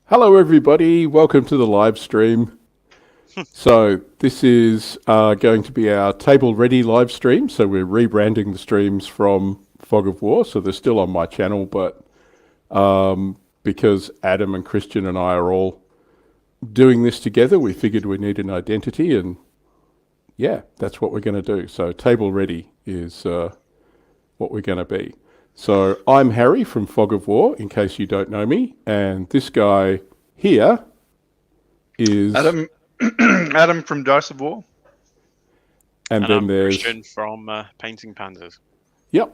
Hello, everybody. Welcome to the live stream. So this is going to be our table ready live stream. So we're rebranding the streams from Fog of War. So they're still on my channel, but because Adam and Kristian and I are all doing this together, we figured we need an identity, and yeah, that's what we're going to do. So table ready is what we're going to be. So I'm Harry from Fog of War, in case you don't know me, and this guy here is Adam. Adam from Dice of War. And then I'm there's Kristian from Painting Panthers. Yep.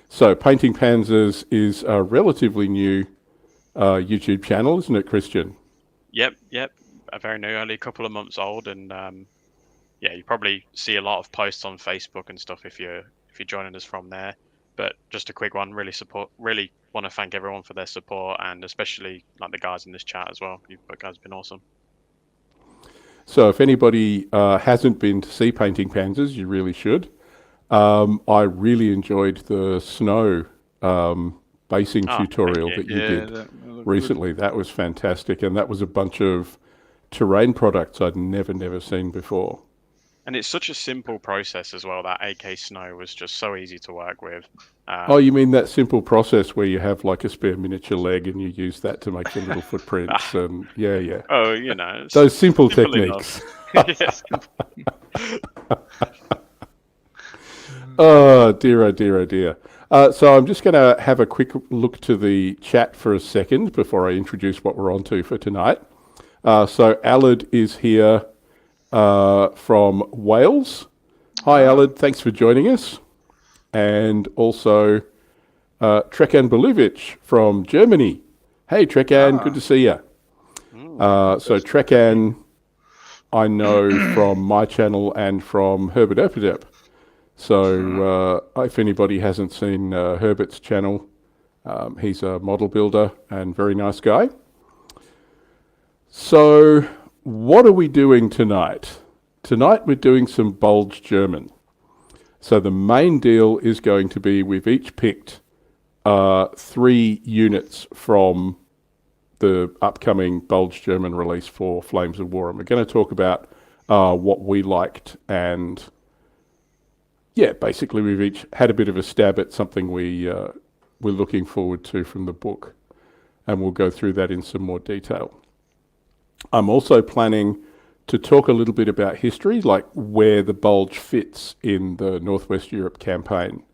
So Painting Panthers is a relatively new YouTube channel, isn't it, Kristian? Yep. A very new, only a couple of months old, and yeah, you probably see a lot of posts on Facebook and stuff if you're joining us from there. But just a quick one, really want to thank everyone for their support, and especially like the guys in this chat as well. You guys have been awesome. So if anybody hasn't been to see Painting Panthers, you really should. I really enjoyed the snow basing tutorial that you did recently. Good. That was fantastic, and that was a bunch of terrain products I'd never seen before. And it's such a simple process as well. That AK snow was just so easy to work with. Oh, you mean that simple process where you have like a spare miniature leg and you use that to make your little footprints? And yeah. Oh, you know. Those simple techniques. Oh, dear. So I'm just going to have a quick look to the chat for a second before I introduce what we're on to for tonight. So Alad is here from Wales. Hi, Alad. Thanks for joining us. And also Trekan Belovic from Germany. Hey, Trekan, good to see you. So Trekan, I know from my channel and from Herbert Epidep. So if anybody hasn't seen Herbert's channel, he's a model builder and very nice guy. So what are we doing tonight? Tonight we're doing some Bulge German. So the main deal is going to be we've each picked 3 units from the upcoming Bulge German release for Flames of War. And we're going to talk about what we liked, and yeah, basically we've each had a bit of a stab at something we're looking forward to from the book. And we'll go through that in some more detail. I'm also planning to talk a little bit about history, like where the Bulge fits in the Northwest Europe campaign.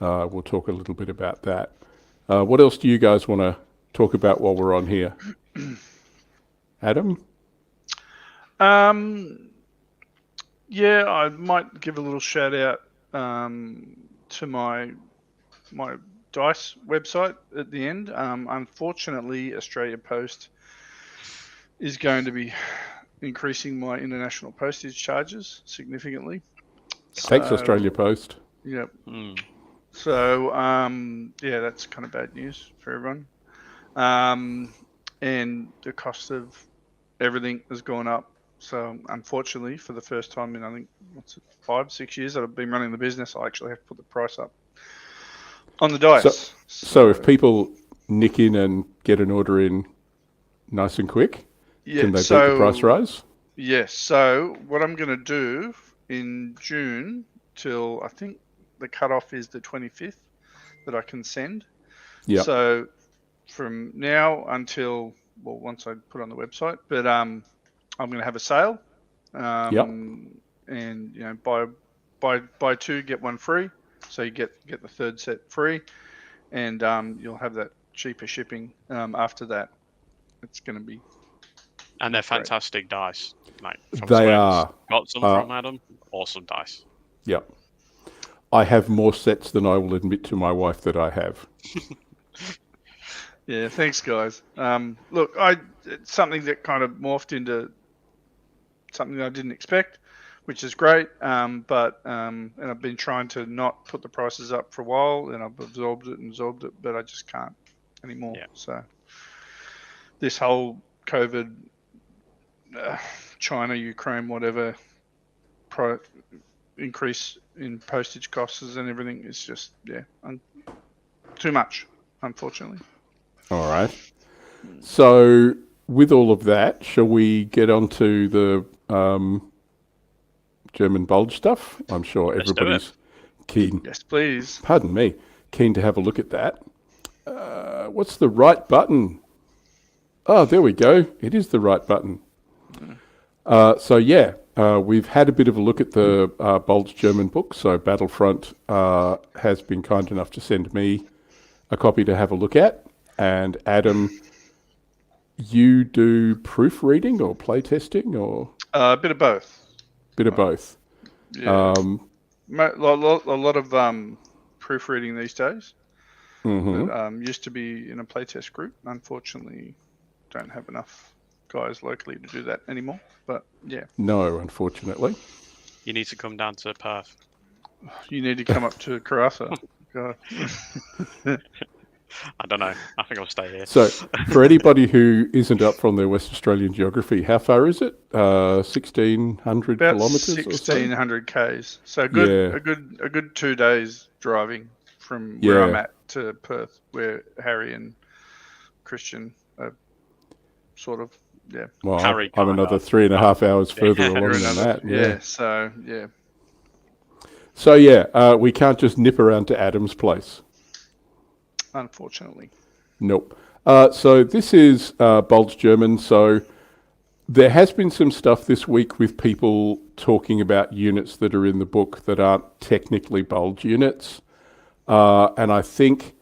We'll talk a little bit about that. What else do you guys want to talk about while we're on here? Adam? Yeah, I might give a little shout out to my Dice website at the end. Unfortunately, Australia Post is going to be increasing my international postage charges significantly. Thanks, Australia Post. Yep. So, yeah, that's kind of bad news for everyone. And the cost of everything has gone up. So, unfortunately, for the first time in, I think, 5-6 years that I've been running the business, I actually have to put the price up on the dice. So if people nick in and get an order in nice and quick, can they beat the price rise? Yes. So what I'm going to do in June till I think the cutoff is the 25th that I can send. Yeah. So from now until, well, once I put on the website, but I'm going to have a sale. And you know, buy 2 get 1 free. So you get the third set free, and you'll have that cheaper shipping after that. It's going to be. And they're fantastic dice. Like they are. Got some from Adam. Awesome dice. Yep. I have more sets than I will admit to my wife that I have. Yeah, thanks, guys. Look, it's something that kind of morphed into something I didn't expect, which is great. And I've been trying to not put the prices up for a while, and I've absorbed it, but I just can't anymore. Yeah. So this whole COVID, China, Ukraine, whatever, increase in postage costs and everything is just, too much, unfortunately. All right. So with all of that, shall we get on to the German Bulge stuff? I'm sure Let's do everybody's keen. Yes, please. Pardon me, keen to have a look at that. What's the right button? Oh, there we go. It is the right button. We've had a bit of a look at the Bulge German book. So Battlefront has been kind enough to send me a copy to have a look at. And Adam, you do proofreading or playtesting or? A bit of both. Bit of both. Yeah. A lot of proofreading these days. Mm-hmm. But, used to be in a playtest group. Unfortunately, don't have enough guys locally to do that anymore. But yeah. No, unfortunately. You need to come down to Perth. You need to come up to Karratha. God. I don't know. I think I'll stay here. So, for anybody who isn't up from their West Australian geography, how far is it? 1,600 About kilometres or so? 1,600 k's. So a good 2 days driving from where I'm at to Perth, where Harry and Kristian are sort of, yeah. Well, Harry I'm another 3.5 hours further along than that. So we can't just nip around to Adam's place. Unfortunately. Nope. So this is Bulge German. So there has been some stuff this week with people talking about units that are in the book that aren't technically Bulge units. And I think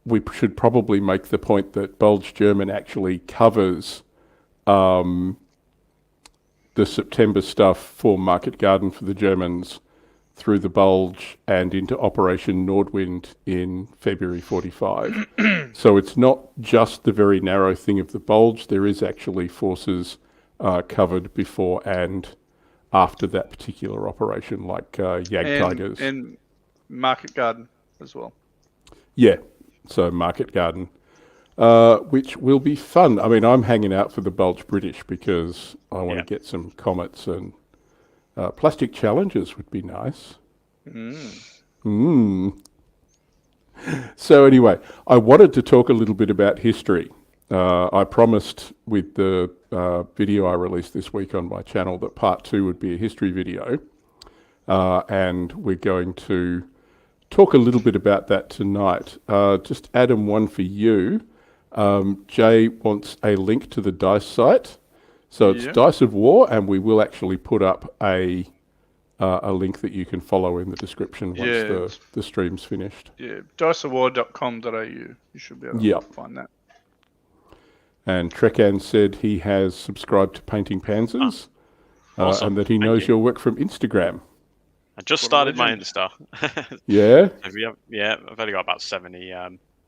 we should probably make the point that Bulge German actually covers the September stuff for Market Garden for the Germans through the Bulge and into Operation Nordwind in February 45. So it's not just the very narrow thing of the Bulge. There is actually forces covered before and after that particular operation, like Jagdtigers. And Market Garden as well. Yeah, so Market Garden, which will be fun. I mean, I'm hanging out for the Bulge British because I want to get some comets and plastic challenges would be nice. So anyway, I wanted to talk a little bit about history. I promised with the video I released this week on my channel that part 2 would be a history video. And we're going to talk a little bit about that tonight. Just Adam, one for you. Jay wants a link to the DICE site. So it's Dice of War, and we will actually put up a link that you can follow in the description once the stream's finished. Yeah, diceofwar.com.au. You should be able to find that. And Trekan said he has subscribed to Painting Panzers, awesome. and that he knows your work from Instagram. I just started my Insta. Yeah? I've only got about 70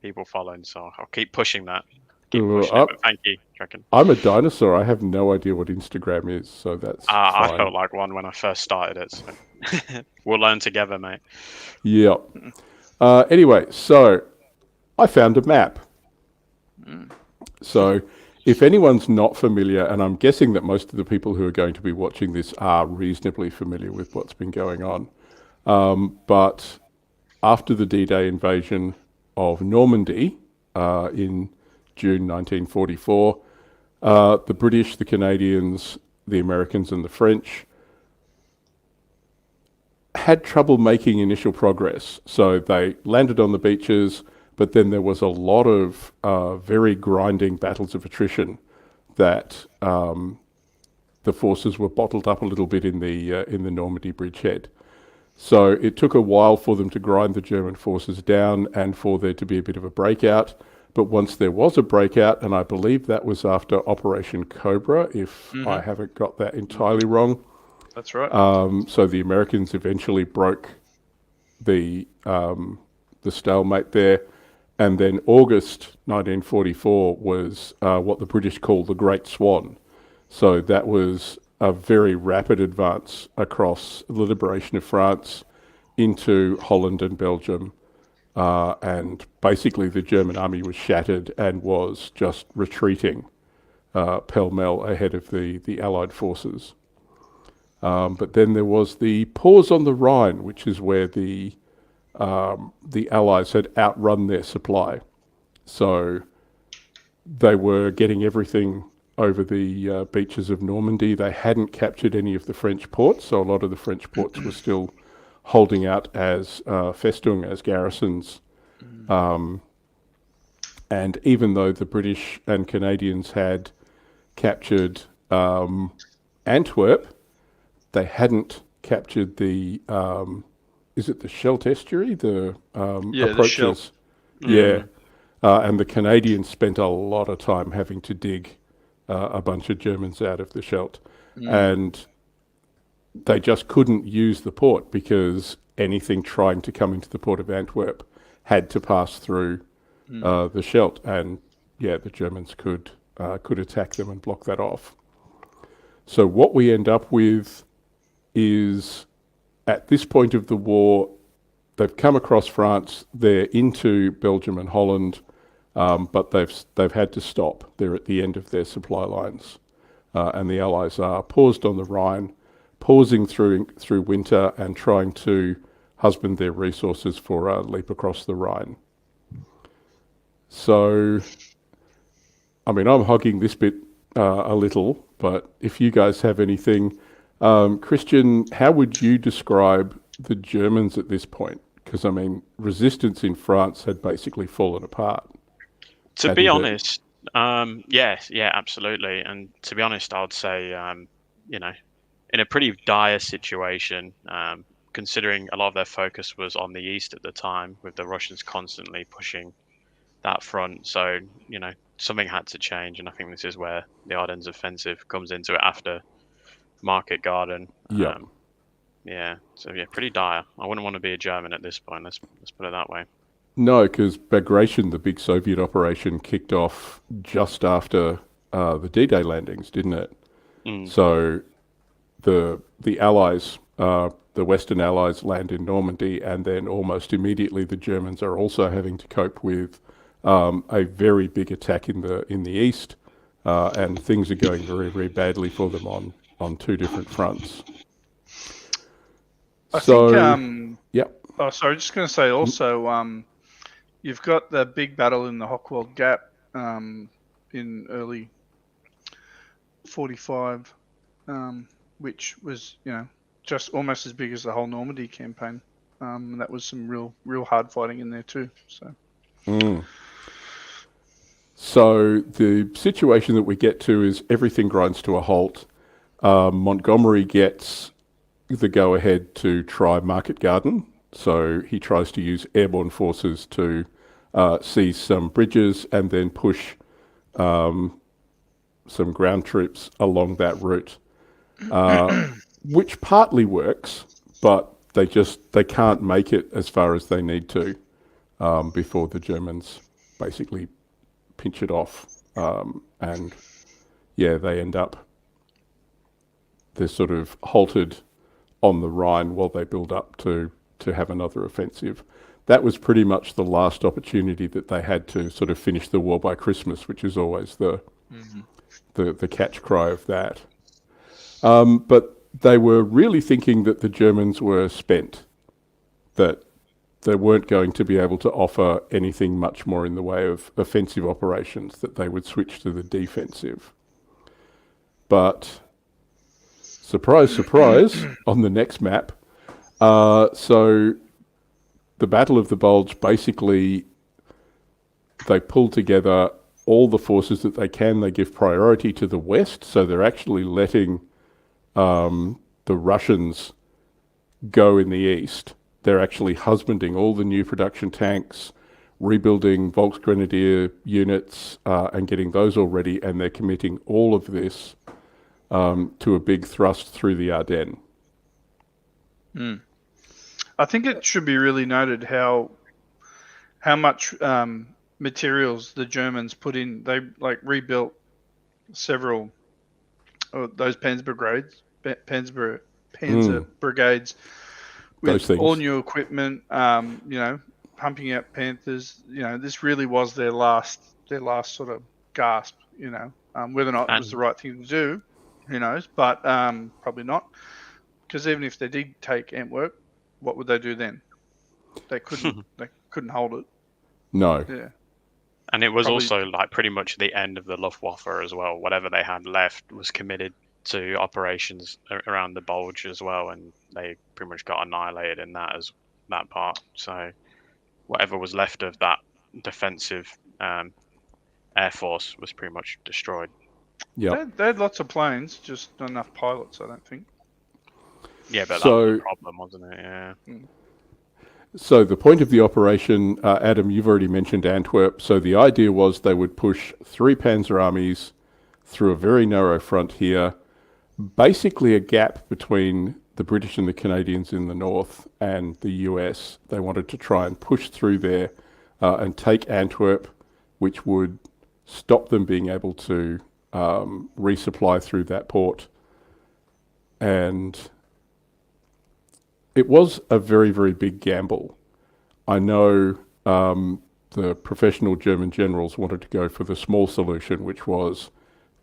people following, so I'll keep pushing that. Thank you, Trekan. I'm a dinosaur. I have no idea what Instagram is, so that's fine. I felt like one when I first started it. So we'll learn together, mate. Yeah. Anyway, so I found a map. So if anyone's not familiar, and I'm guessing that most of the people who are going to be watching this are reasonably familiar with what's been going on, but after the D-Day invasion of Normandy in June 1944, the British, the Canadians, the Americans and the French had trouble making initial progress. So they landed on the beaches, but then there was a lot of very grinding battles of attrition that the forces were bottled up a little bit in the Normandy bridgehead. So it took a while for them to grind the German forces down and for there to be a bit of a breakout. But once there was a breakout, and I believe that was after Operation Cobra, if I haven't got that entirely wrong. That's right. So the Americans eventually broke the stalemate there. And then August 1944 was what the British call the Great Swan. So that was a very rapid advance across the liberation of France into Holland and Belgium. And basically the German army was shattered and was just retreating pell-mell ahead of the Allied forces. But then there was the pause on the Rhine, which is where the Allies had outrun their supply. So they were getting everything over the beaches of Normandy. They hadn't captured any of the French ports, so a lot of the French ports were still holding out as Festung, as garrisons. And even though the British and Canadians had captured Antwerp, they hadn't captured the is it the Scheldt estuary, the approaches? The Scheldt. Yeah, and the Canadians spent a lot of time having to dig a bunch of Germans out of the Scheldt, and they just couldn't use the port because anything trying to come into the port of Antwerp had to pass through the Scheldt, and the Germans could attack them and block that off. So what we end up with is, at this point of the war, they've come across France, they're into Belgium and Holland, but they've had to stop. They're at the end of their supply lines, and the Allies are paused on the Rhine, pausing through winter and trying to husband their resources for a leap across the Rhine. So, I mean, I'm hogging this bit a little, but if you guys have anything, Kristian, how would you describe the Germans at this point? Because, I mean, resistance in France had basically fallen apart. To be honest, yeah, absolutely. And to be honest, I would say, in a pretty dire situation, considering a lot of their focus was on the east at the time, with the Russians constantly pushing that front. So, something had to change. And I think this is where the Ardennes offensive comes into it after Market Garden. Yeah. So pretty dire. I wouldn't want to be a German at this point. Let's put it that way. No, because Bagration, the big Soviet operation, kicked off just after the D-Day landings, didn't it? So the Allies, the Western Allies, land in Normandy, and then almost immediately the Germans are also having to cope with a very big attack in the east, and things are going very, very badly for them on two different fronts. I think. Yep. Oh, sorry. Just going to say also, you've got the big battle in the Hochwald Gap in early 45, which was just almost as big as the whole Normandy campaign. And that was some real hard fighting in there too. So. So the situation that we get to is everything grinds to a halt. Montgomery gets the go-ahead to try Market Garden. So he tries to use airborne forces to seize some bridges and then push some ground troops along that route, which partly works, but they can't make it as far as they need to before the Germans basically pinch it off, and they end up, they're sort of halted on the Rhine while they build up to have another offensive. That was pretty much the last opportunity that they had to sort of finish the war by Christmas, which is always the catch cry of that. But they were really thinking that the Germans were spent, that they weren't going to be able to offer anything much more in the way of offensive operations, that they would switch to the defensive. But surprise, surprise, on the next map. So the Battle of the Bulge, basically, they pull together all the forces that they can. They give priority to the west, so they're actually letting the Russians go in the east. They're actually husbanding all the new production tanks, rebuilding Volksgrenadier units, and getting those all ready, and they're committing all of this to a big thrust through the Ardennes. I think it should be really noted how much materials the Germans put in. They rebuilt several of those Panzer brigades with all new equipment. Pumping out Panthers. This really was their last sort of gasp. Whether or not it was the right thing to do, who knows? But probably not, because even if they did take Antwerp, what would they do then? They couldn't. They couldn't hold it. No. Yeah. And it was Probably- also like pretty much the end of the Luftwaffe as well. Whatever they had left was committed to operations around the Bulge as well, and they pretty much got annihilated in that part. So whatever was left of that defensive air force was pretty much destroyed. Yeah. They had lots of planes, just not enough pilots, I don't think. Yeah, but So- that was the problem, wasn't it? Yeah. So the point of the operation, Adam, you've already mentioned Antwerp. So the idea was they would push 3 Panzer armies through a very narrow front here, basically a gap between the British and the Canadians in the north and the US. They wanted to try and push through there and take Antwerp, which would stop them being able to resupply through that port. And it was a very, very big gamble. I know the professional German generals wanted to go for the small solution, which was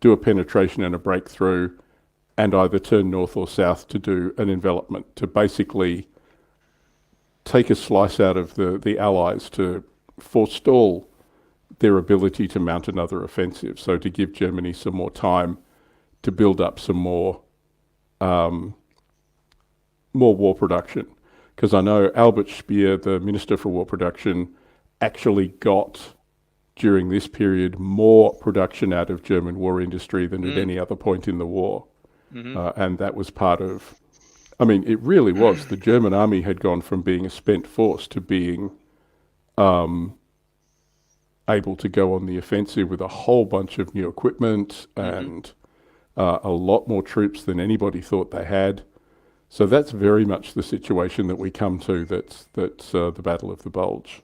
do a penetration and a breakthrough and either turn north or south to do an envelopment, to basically take a slice out of the Allies to forestall their ability to mount another offensive. So to give Germany some more time to build up some more war production. Because I know Albert Speer, the Minister for War Production, actually got, during this period, more production out of German war industry than at any other point in the war. And that was part of, I mean, it really was. The German army had gone from being a spent force to being able to go on the offensive with a whole bunch of new equipment and a lot more troops than anybody thought they had. So that's very much the situation that we come to. That's the Battle of the Bulge.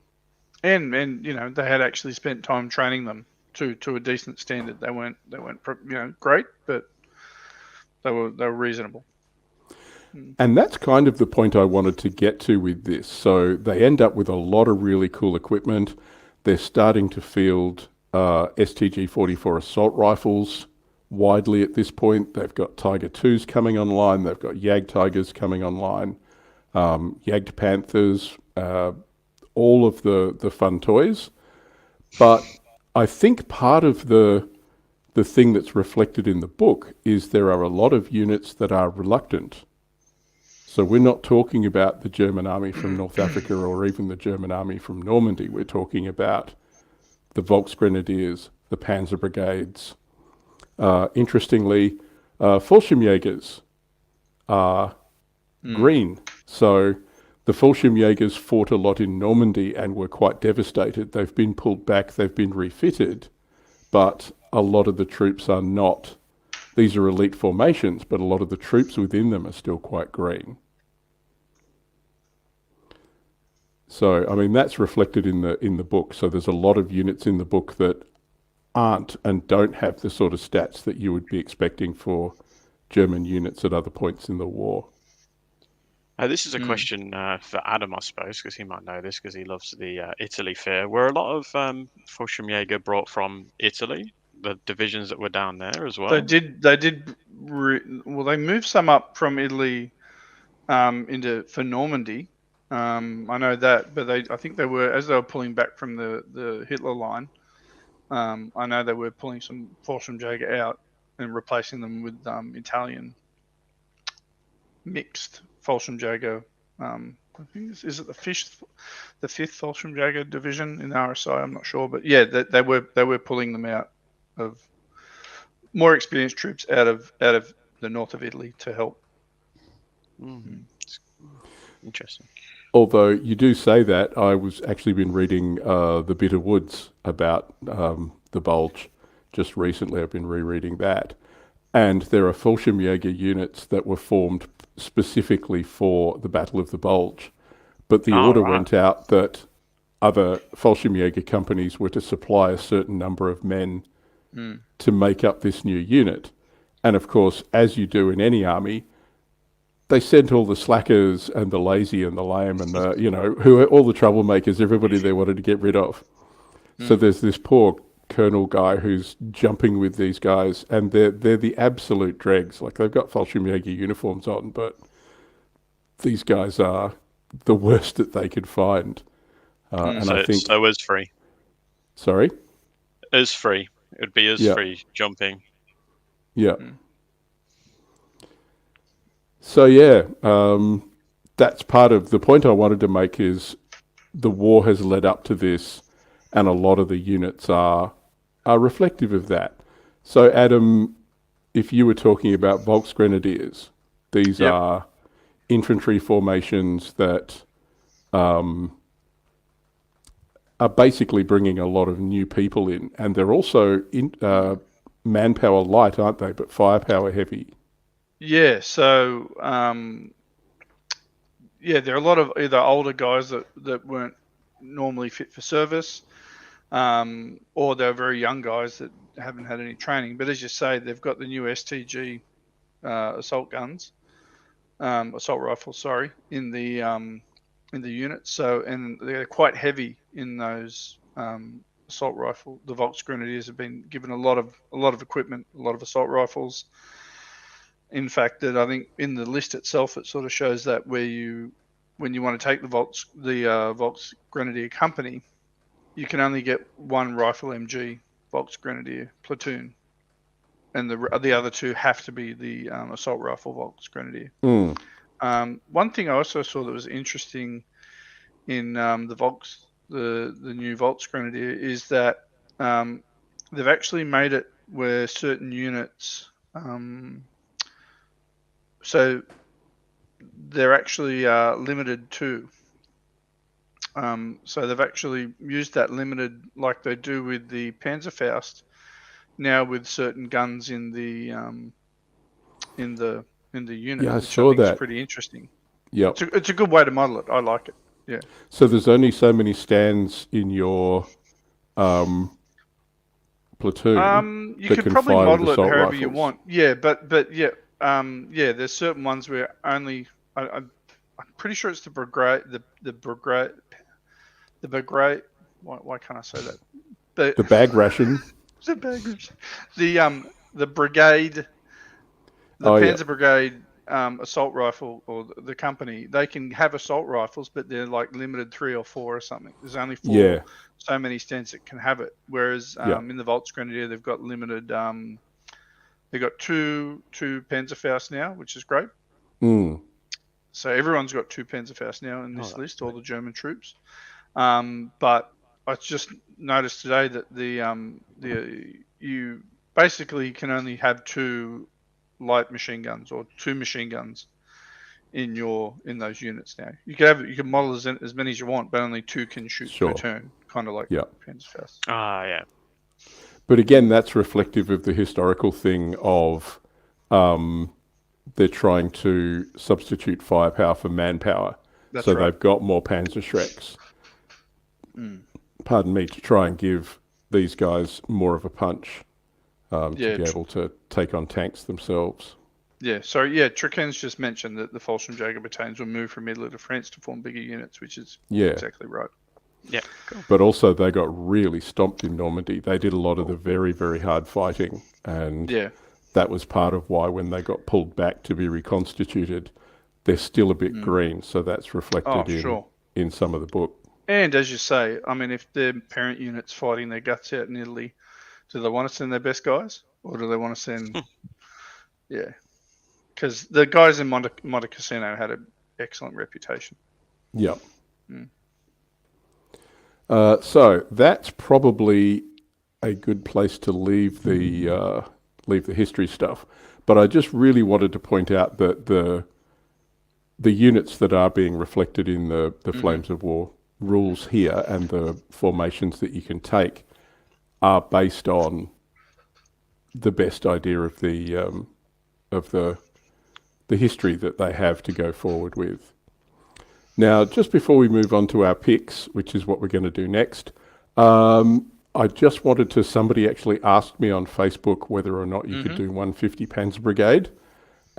And they had actually spent time training them to a decent standard. They weren't great, but they were reasonable. And that's kind of the point I wanted to get to with this. So they end up with a lot of really cool equipment. They're starting to field STG-44 assault rifles widely at this point. They've got Tiger 2s coming online. They've got Jagdtigers coming online. Jagdpanthers, all of the fun toys. But I think part of the thing that's reflected in the book is there are a lot of units that are reluctant. So we're not talking about the German army from North Africa or even the German army from Normandy. We're talking about the Volksgrenadiers, the Panzer Brigades. Interestingly, Fallschirmjägers are green. So the Fallschirmjägers fought a lot in Normandy and were quite devastated. They've been pulled back, they've been refitted, but a lot of the troops are not. These are elite formations, but a lot of the troops within them are still quite green. So, I mean, that's reflected in the book. So there's a lot of units in the book that aren't and don't have the sort of stats that you would be expecting for German units at other points in the war. This is a question for Adam, I suppose, because he might know this because he loves the Italy fair. Were a lot of Fallschirmjäger brought from Italy, the divisions that were down there as well? They did. Well, they moved some up from Italy for Normandy. I know that, but I think they were, as they were pulling back from the Hitler line. I know they were pulling some Fallschirmjäger out and replacing them with Italian mixed Fallschirmjäger. I think is it the fifth Fallschirmjäger division in the RSI? I'm not sure, but yeah, they were pulling them out of more experienced troops out of the north of Italy to help. Interesting. Although you do say that, I was actually been reading The Bitter Woods about the Bulge just recently. I've been rereading that. And there are Fallschirmjäger units that were formed specifically for the Battle of the Bulge. But the order went out that other Fallschirmjäger companies were to supply a certain number of men to make up this new unit. And of course, as you do in any army, they sent all the slackers and the lazy and the lame and who are all the troublemakers, everybody they wanted to get rid of. So there's this poor colonel guy who's jumping with these guys, and they're the absolute dregs. Like, they've got Fallschirmjäger uniforms on, but these guys are the worst that they could find. And I think so was free. Sorry? As free. It would be as Yeah. free jumping. Yeah. So yeah, that's part of the point I wanted to make is the war has led up to this, and a lot of the units are reflective of that. So Adam, if you were talking about Volksgrenadiers, these Yep. are infantry formations that are basically bringing a lot of new people in, and they're also manpower light, aren't they? But firepower heavy. Yeah. So there are a lot of either older guys that weren't normally fit for service, or they're very young guys that haven't had any training. But as you say, they've got the new STG assault guns, assault rifles, sorry, in the unit. So, and they're quite heavy in those assault rifle. The Volksgrenadiers have been given a lot of equipment, a lot of assault rifles. In fact, that I think in the list itself, it sort of shows that when you want to take the Volksgrenadier company, you can only get one rifle MG Volksgrenadier platoon, and the other two have to be the assault rifle Volksgrenadier. One thing I also saw that was interesting in the new Volksgrenadier is that they've actually made it where certain units, so they're actually limited too. So they've actually used that limited like they do with the Panzerfaust now with certain guns in the unit, Yeah, I which saw I think is that. pretty interesting. Yep. It's a good way to model it. I like it. Yeah. So there's only so many stands in your platoon. You that could can probably fire with model it assault however you rifles. want. Yeah, but yeah, there's certain ones where only I'm pretty sure it's the brigade, the brigade. Why can't I say that? The bag ration. The brigade, the Oh, yeah. Panzer Brigade assault rifle or the company, they can have assault rifles, but they're like limited 3 or 4 or something. There's only 4, Yeah. so many stands that can have it. Whereas Yeah. in the Volksgrenadier, they've got limited. They've got two Panzerfaust now, which is great. So everyone's got 2 Panzerfaust now in this list, all the German troops. But I just noticed today that you basically can only have 2 light machine guns or 2 machine guns in those units now. You can model as many as you want, but only 2 can shoot per turn, kind of like Panzerfaust. Yeah. But again, that's reflective of the historical thing of they're trying to substitute firepower for manpower. That's so right. They've got more Panzerschrecks. Pardon me, to try and give these guys more of a punch to be able to take on tanks themselves. Yeah, so yeah, Triken's just mentioned that the Fallschirmjäger battalions will move from Italy to France to form bigger units, which is exactly right. Yeah, cool. But also they got really stomped in Normandy. They did a lot of the very, very hard fighting, and that was part of why when they got pulled back to be reconstituted, they're still a bit green, so that's reflected in some of the book. And as you say, I mean, if their parent unit's fighting their guts out in Italy, do they want to send their best guys, or do they want to send... Yeah. Because the guys in Monte Cassino had an excellent reputation. Yep. So that's probably a good place to leave the history stuff. But I just really wanted to point out that the units that are being reflected in the Flames of War rules here and the formations that you can take are based on the best idea of the history that they have to go forward with. Now, just before we move on to our picks, which is what we're going to do next, I just wanted to, somebody actually asked me on Facebook whether or not you could do 150 Panzer Brigade,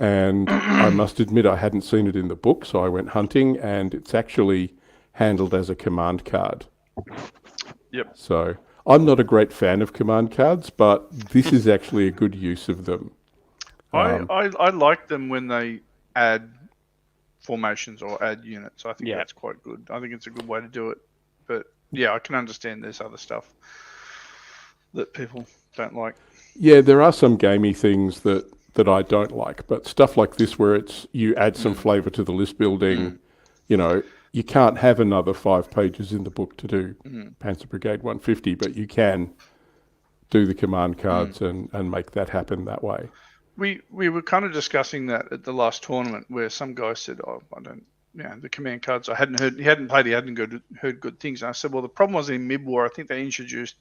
and I must admit I hadn't seen it in the book, so I went hunting, and it's actually handled as a command card. Yep. So I'm not a great fan of command cards, but this is actually a good use of them. I like them when they add formations or add units. I think that's quite good. I think it's a good way to do it. But yeah, I can understand there's other stuff. that people don't like. Yeah, there are some gamey things that I don't like, but stuff like this where it's you add some flavour to the list building, you can't have another 5 pages in the book to do Panzer Brigade 150, but you can do the command cards and make that happen that way. We were kind of discussing that at the last tournament where some guy said, "Oh, I don't, the command cards. I hadn't heard. He hadn't played. He hadn't heard good things." And I said, "Well, the problem was in mid-war. I think they introduced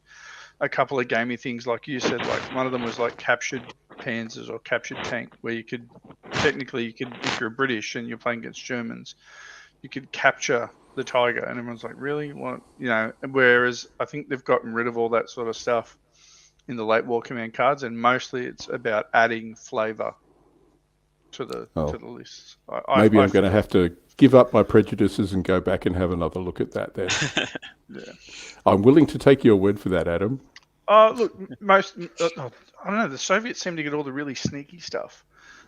a couple of gamey things, like you said. Like one of them was like captured panzers or captured tank, where you could technically, if you're British and you're playing against Germans, you could capture the Tiger." And everyone's like, "Really? What?" Whereas I think they've gotten rid of all that sort of stuff in the late war command cards, and mostly it's about adding flavour to the lists. Maybe I'm going to have to give up my prejudices and go back and have another look at that then. Yeah. I'm willing to take your word for that, Adam. Look, I don't know. The Soviets seem to get all the really sneaky stuff.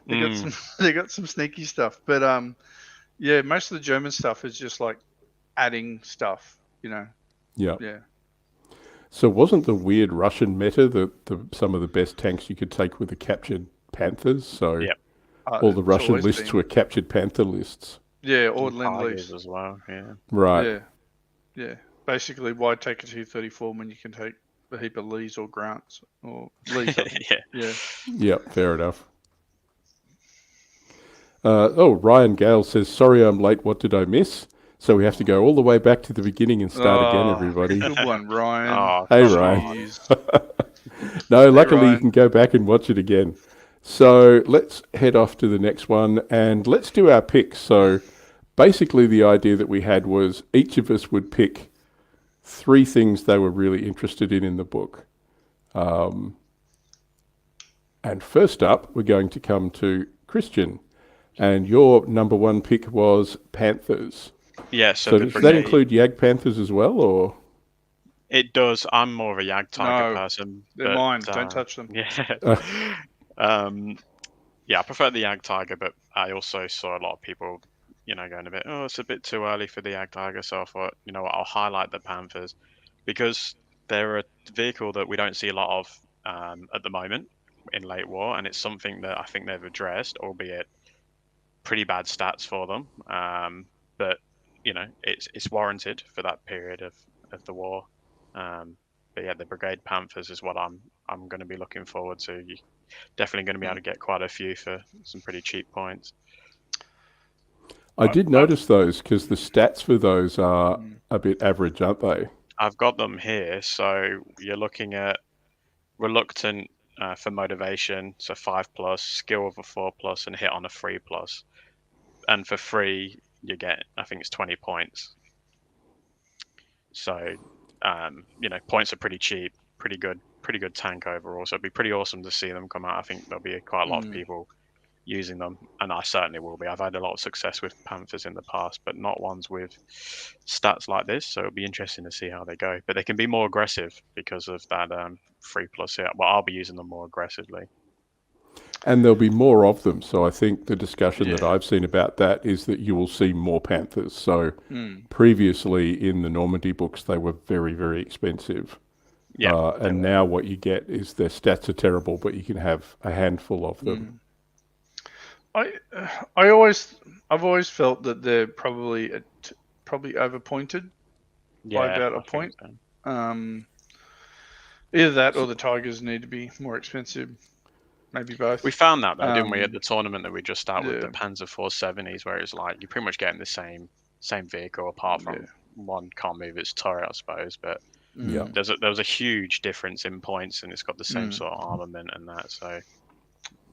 They got some sneaky stuff, but most of the German stuff is just like adding stuff. Yeah. Yeah. So wasn't the weird Russian meta that some of the best tanks you could take were the captured Panthers? So all the Russian lists were captured Panther lists. Yeah, or Lend-Lease as well. Yeah. Right. Yeah. Basically, why take a T-34 when you can take a heap of Lees or Grants or Lees? Yeah. Yep, fair enough. Ryan Gale says, "Sorry I'm late, what did I miss?" So we have to go all the way back to the beginning and start again, everybody. Good one, Ryan. Hey, Ryan. No, luckily you can go back and watch it again. So let's head off to the next one and let's do our picks. So basically the idea that we had was each of us would pick 3 things they were really interested in the book. And first up, we're going to come to Kristian. And your number 1 pick was Panthers. Yeah, so does that include Jagdpanthers as well, or? It does. I'm more of a Jagdtiger person. They're mine. Don't touch them. Yeah. I prefer the Jagdtiger, but I also saw a lot of people, going a bit, it's a bit too early for the Jagdtiger. So I thought, what, I'll highlight the Panthers because they're a vehicle that we don't see a lot of at the moment in late war, and it's something that I think they've addressed, albeit pretty bad stats for them. But it's warranted for that period of the war. But yeah, the Brigade Panthers is what I'm going to be looking forward to. You're definitely going to be able to get quite a few for some pretty cheap points. I did notice those because the stats for those are a bit average, aren't they? I've got them here. So you're looking at reluctant for motivation, so 5+, skill of a 4+, and hit on a 3+. And for free, you get, I think it's 20 points. So, points are pretty cheap, pretty good tank overall. So it'd be pretty awesome to see them come out. I think there'll be quite a lot of people using them, and I certainly will be. I've had a lot of success with Panthers in the past, but not ones with stats like this. So it'll be interesting to see how they go. But they can be more aggressive because of that 3+ hit. Well, I'll be using them more aggressively. And there'll be more of them. So I think the discussion that I've seen about that is that you will see more Panthers. So previously in the Normandy books, they were very, very expensive. Yeah. And now what you get is their stats are terrible, but you can have a handful of them. I've always felt that they're probably overpointed by about a point. So. Either that or the Tigers need to be more expensive. Maybe both. We found that though, didn't we, at the tournament that we just started with the Panzer 470s, where it's like you're pretty much getting the same vehicle apart from one can't move its turret, I suppose. But there was a huge difference in points, and it's got the same sort of armament and that. So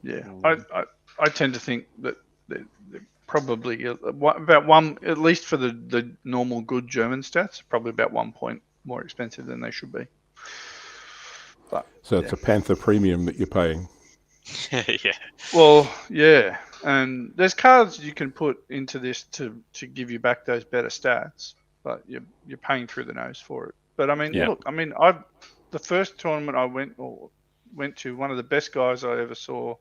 I tend to think that they're probably about one, at least for the normal good German stats, probably about 1 point more expensive than they should be. But, so it's a Panther premium that you're paying. Yeah. Well, yeah, and there's cards you can put into this to give you back those better stats, but you're paying through the nose for it. But I mean, look, the first tournament I went to, one of the best guys I ever saw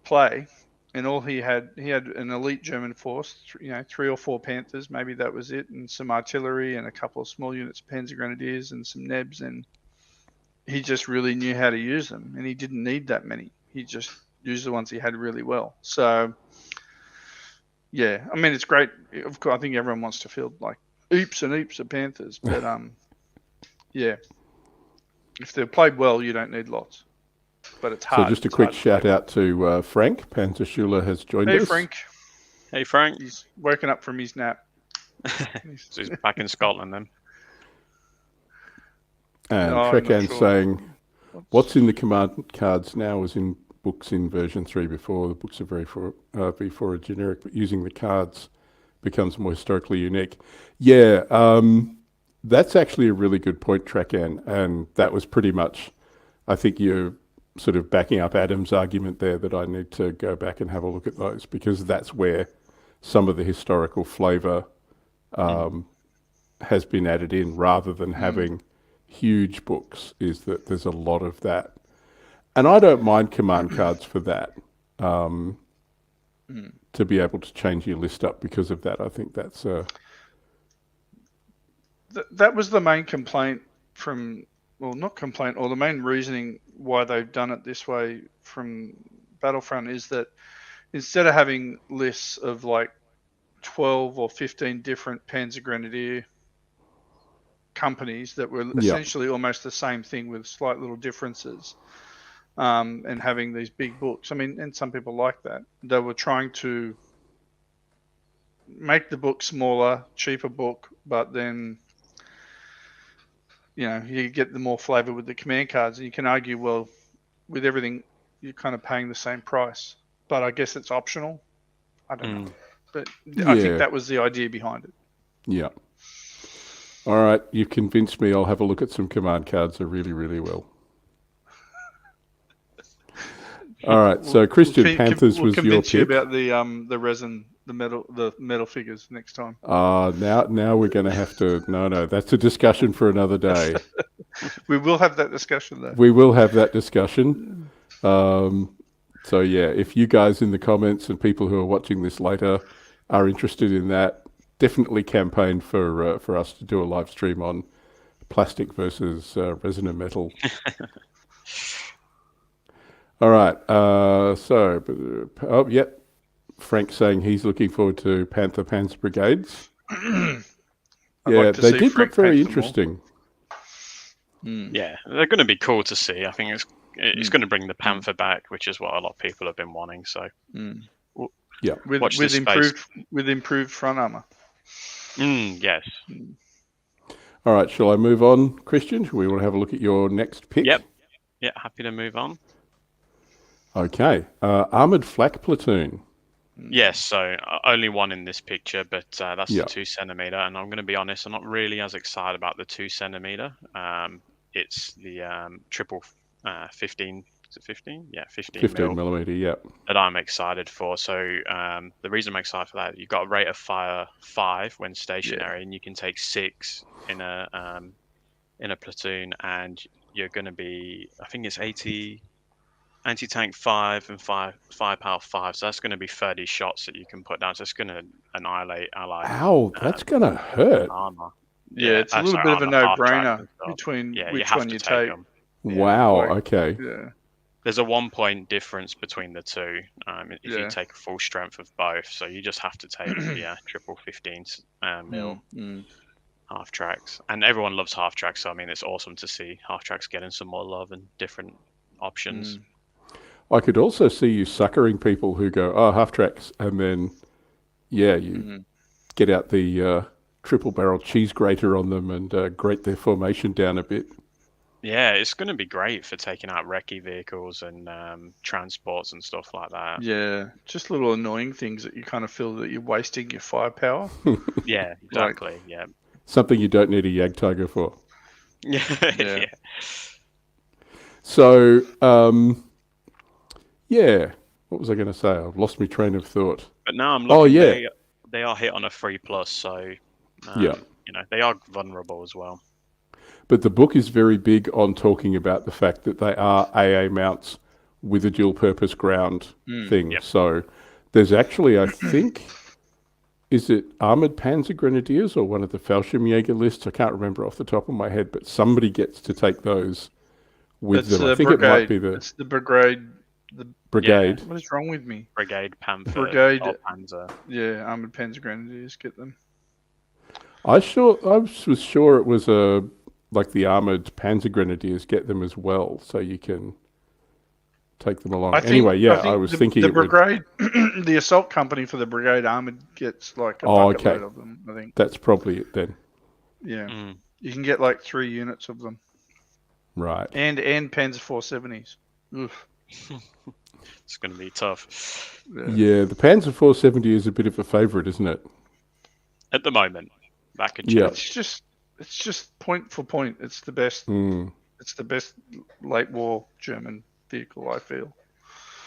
play, and all he had an elite German force, 3 or 4 Panthers, maybe that was it, and some artillery and a couple of small units of Panzer Grenadiers and some Nebs, and he just really knew how to use them, and he didn't need that many. He just used the ones he had really well. So, yeah, I mean, it's great. Of course, I think everyone wants to field like heaps and heaps of Panthers, but yeah, if they're played well, you don't need lots. But it's hard. So just a quick shout out to Frank. Panther Schuler has joined us. Hey, Frank. Hey, Frank. He's woken up from his nap. So he's back in Scotland then. And No, I'm Trek not and sure. saying, what's in the command cards now is in books in version 3 before. The books are before a generic, but using the cards becomes more historically unique. Yeah, that's actually a really good point, Trakan, and that was pretty much, I think you're sort of backing up Adam's argument there that I need to go back and have a look at those, because that's where some of the historical flavour has been added in, rather than having huge books, is that there's a lot of that. And I don't mind command cards for that, to be able to change your list up because of that. I think that's That was the main complaint from, well, not complaint, or the main reasoning why they've done it this way from Battlefront, is that instead of having lists of like 12 or 15 different Panzer Grenadier companies that were essentially almost the same thing with slight little differences, and having these big books. I mean, and some people like that. They were trying to make the book smaller, cheaper book, but then, you know, you get the more flavor with the command cards. And you can argue, well, with everything, you're kind of paying the same price. But I guess it's optional. I don't know. But I think that was the idea behind it. Yeah. All right, you've convinced me. I'll have a look at some command cards. I really, really will. All right, so Kristian, Panthers was your convince you pick. about the resin, the metal figures next time. Now we're going to have to. No, that's a discussion for another day. We will have that discussion though. We will have that discussion. So yeah, if you guys in the comments and people who are watching this later are interested in that, definitely campaign for us to do a live stream on plastic versus resin and metal. All right. Yep. Frank saying he's looking forward to Panther Panzer Brigades. Yeah, they did look very interesting. Yeah, they're going to be cool to see. I think it's going to bring the Panther back, which is what a lot of people have been wanting. So, yeah, with improved front armor. Yes. All right, shall I move on, Kristian? We want to have a look at your next pick. Yep. Yeah, happy to move on. Okay, Armoured Flak platoon. Yes, so only one in this picture, but that's the 2 centimeter. And I'm going to be honest, I'm not really as excited about the 2 centimeter. It's the triple 15. Is it 15? Yeah, 15 millimeter. Yeah. That I'm excited for. So the reason I'm excited for that, you've got a rate of fire 5 when stationary, and you can take 6 in a platoon, and you're going to be, I think it's 80. Anti-tank 5 and firepower 5, so that's going to be 30 shots that you can put down. So it's going to annihilate allied. Ow, that's going to hurt. Armor. Yeah, it's a little bit of a no-brainer between which one you take. Them. Wow. Okay. Yeah. There's a 1 point difference between the two if you take full strength of both. So you just have to take triple 15s mil half tracks, and everyone loves half tracks. So I mean, it's awesome to see half tracks getting some more love and different options. I could also see you suckering people who go, oh, half tracks, and then, you get out the triple barrel cheese grater on them and grate their formation down a bit. Yeah, it's going to be great for taking out recce vehicles and transports and stuff like that. Yeah, just little annoying things that you kind of feel that you're wasting your firepower. Yeah, exactly. Something you don't need a Jagdtiger for. Yeah. So, what was I going to say? I've lost my train of thought. But now I'm looking. They are hit on a 3+, so they are vulnerable as well. But the book is very big on talking about the fact that they are AA mounts with a dual purpose ground thing. Yep. So there's actually, I think, is it Armoured Panzer Grenadiers or one of the Fallschirmjäger lists? I can't remember off the top of my head, but somebody gets to take those with It's them. I the think brigade. it might be the It's the brigade. brigade. What is wrong with me? Brigade Panther Brigade. or Panzer. Yeah, Armoured Panzer Grenadiers. Get them. I was sure it was like the armored Panzer Grenadiers get them as well, so you can take them along. Anyway, I was thinking the it would. brigade, the assault company for the brigade armored gets like a Oh, bucket okay. load of them. I think. That's probably it then. Yeah, you can get like 3 units of them. Right. And Panzer 470s. Oof. It's going to be tough. Yeah, the Panzer 470 is a bit of a favourite, isn't it? At the moment, that could Yeah. change. It's just point for point. It's the best. Mm. It's the best late war German vehicle, I feel.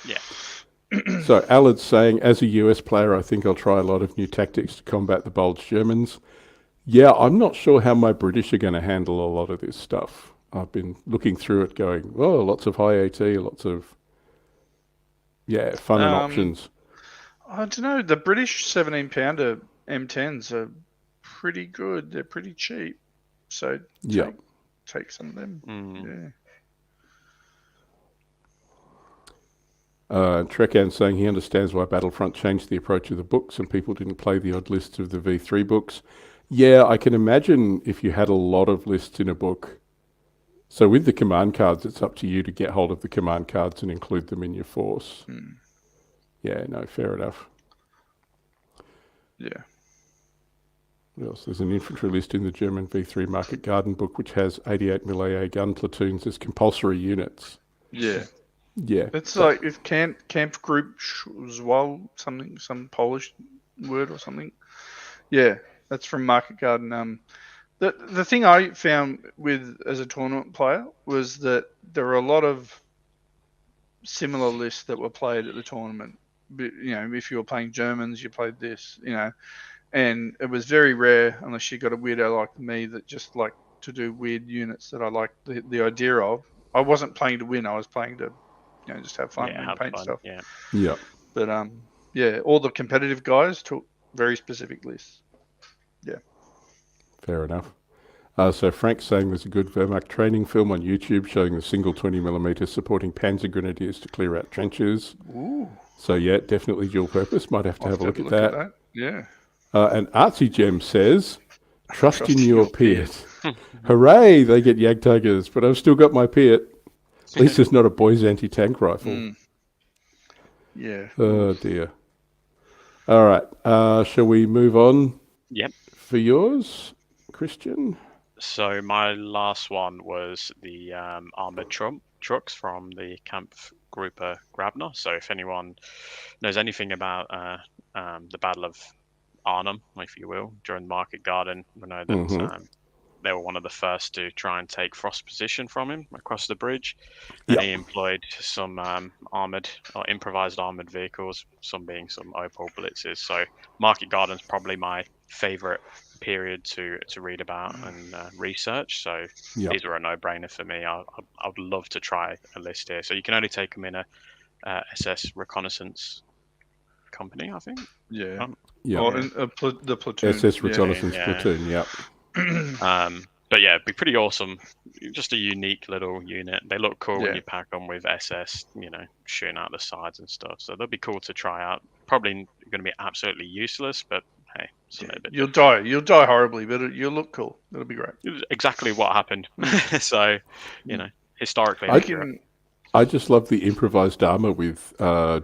Yeah. So Alad's saying, as a US player, I think I'll try a lot of new tactics to combat the Bulge Germans. Yeah, I'm not sure how my British are going to handle a lot of this stuff. I've been looking through it going, oh, lots of high AT, lots of, fun and options. I don't know. The British 17-pounder M10s are pretty good. They're pretty cheap. So take some of them. Yeah. Trekan saying he understands why Battlefront changed the approach of the books and people didn't play the odd lists of the V3 books. Yeah, I can imagine if you had a lot of lists in a book. So with the command cards, it's up to you to get hold of the command cards and include them in your force. Yeah, no, fair enough. Yeah. What else? There's an infantry list in the German V3 Market Garden book, which has 88mm AA gun platoons as compulsory units. Yeah. Yeah. It's like if Kampfgruppe some Polish word or something. Yeah, that's from Market Garden. The thing I found as a tournament player was that there were a lot of similar lists that were played at the tournament. You know, if you were playing Germans, you played this, and it was very rare unless you got a weirdo like me that just liked to do weird units that I liked the idea of. I wasn't playing to win. I was playing to, just have fun and paint stuff. Yeah. Yeah. But all the competitive guys took very specific lists. Yeah. Fair enough. So Frank's saying there's a good Wehrmacht training film on YouTube showing the single 20mm supporting Panzer Grenadiers to clear out trenches. Ooh. So yeah, definitely dual purpose. Might have to have a look at that. Yeah. And Artsy Gem says, trust in your Piat. Hooray, they get Jagdtigers, but I've still got my Piat. At least it's not a boy's anti-tank rifle. Yeah. Oh dear. All right. Shall we move on? Yep. For yours, Kristian? So my last one was the armored trucks from the Kampfgruppe Grabner. So if anyone knows anything about the Battle of Arnhem, if you will, during the Market Garden, we know that they were one of the first to try and take Frost's position from him across the bridge. And he employed some armored or improvised armored vehicles, some being some Opel Blitzes. So Market Garden's probably my favorite period to read about and research. So these were a no-brainer for me. I would love to try a list here. So you can only take them in a SS reconnaissance company, I think. Yeah. Or the platoon. SS reconnaissance platoon. Yeah. But yeah, it'd be pretty awesome. Just a unique little unit. They look cool when you pack them with SS, shooting out the sides and stuff. So they'll be cool to try out. Probably going to be absolutely useless, but hey, it's a little bit. You'll die horribly, but you'll look cool. It'll be great. It was exactly what happened. So, historically, I just love the improvised armor with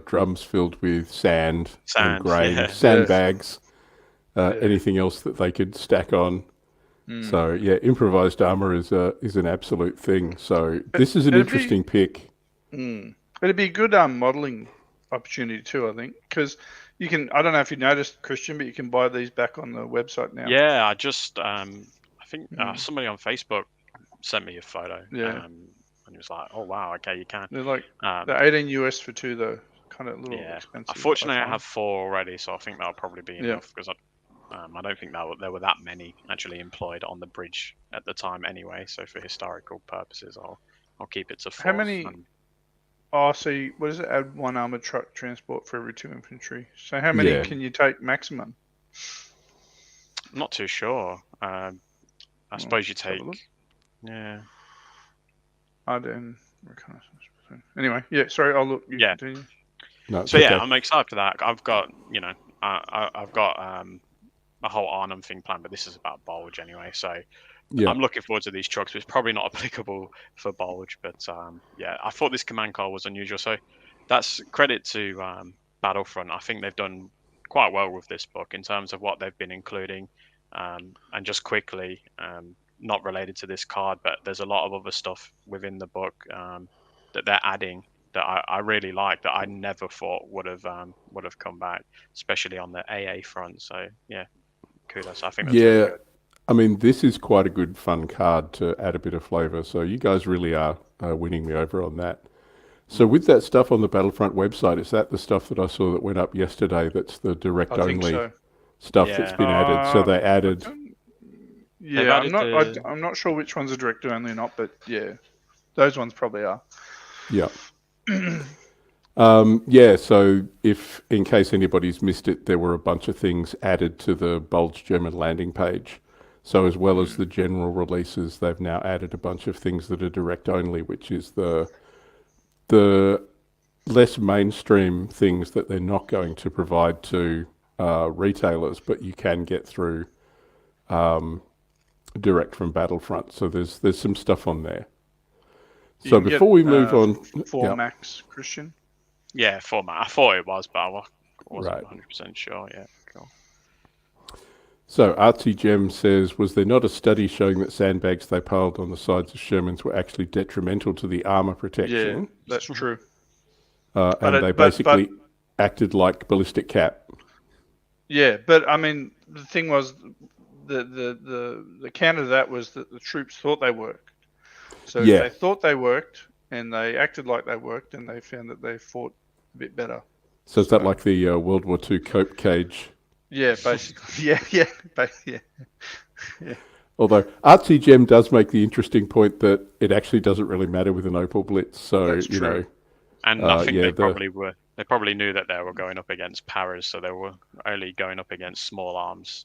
drums filled with sand and grain, sandbags, anything else that they could stack on. So improvised armor is an absolute thing. So this is an interesting pick. It'd be a good modeling opportunity too, I think, because you can. I don't know if you noticed, Kristian, but you can buy these back on the website now. Yeah, I just I think somebody on Facebook sent me a photo. Yeah. And it was like, oh wow, okay, you can. They're like they're 18 US for 2 though, kind of a little expensive. Unfortunately, I have 4 already, so I think that'll probably be enough because I don't think there were that many actually employed on the bridge at the time anyway. So for historical purposes, I'll keep it to 4. How many? So what does it add? 1 armored truck transport for every 2 infantry. So how many can you take maximum? I'm not too sure. I suppose you take. Ardennes. Anyway, yeah. Sorry, I'll look. You Yeah. continue. No, it's So yeah, okay. I'm excited for that. I've got, I've got a whole Arnhem thing planned, but this is about Bulge anyway. So Yeah. I'm looking forward to these trucks, but it's probably not applicable for Bulge. But yeah, I thought this command car was unusual. So that's credit to Battlefront. I think they've done quite well with this book in terms of what they've been including. And just quickly, not related to this card, but there's a lot of other stuff within the book that they're adding that I really like that I never thought would have come back, especially on the AA front. So yeah, kudos. I think that's really Yeah. good. I mean, this is quite a good fun card to add a bit of flavour. So you guys really are winning me over on that. So with that stuff on the Battlefront website, is that the stuff that I saw that went up yesterday? That's the direct I think only so. stuff that's Yeah. been added. So they added. Yeah, added I'm not sure which ones are direct only or not, but yeah, those ones probably are. Yeah. Yeah, so if in case anybody's missed it, there were a bunch of things added to the Bulge German landing page. So as well as the general releases, they've now added a bunch of things that are direct only, which is the less mainstream things that they're not going to provide to retailers, but you can get through direct from Battlefront. So there's some stuff on there. You So can before we get, move on, 4 yeah. max, Christian. Yeah, format. I thought it was, but I wasn't Right. 100% sure. Yeah, cool. So Artsy Gem says, was there not a study showing that sandbags they piled on the sides of Shermans were actually detrimental to the armour Yeah, protection? that's true. And they basically acted like ballistic cap. Yeah, but I mean, the thing was, the counter to that was that the troops thought they worked. So Yeah. they thought they worked, and they acted like they worked, and they found that they fought a bit better. So is that like the World War II cope cage? Yeah, basically. Yeah. Although Artsy Gem does make the interesting point that it actually doesn't really matter with an Opal Blitz. So, That's true. And I think yeah, they probably knew that they were going up against paras, so they were only going up against small arms,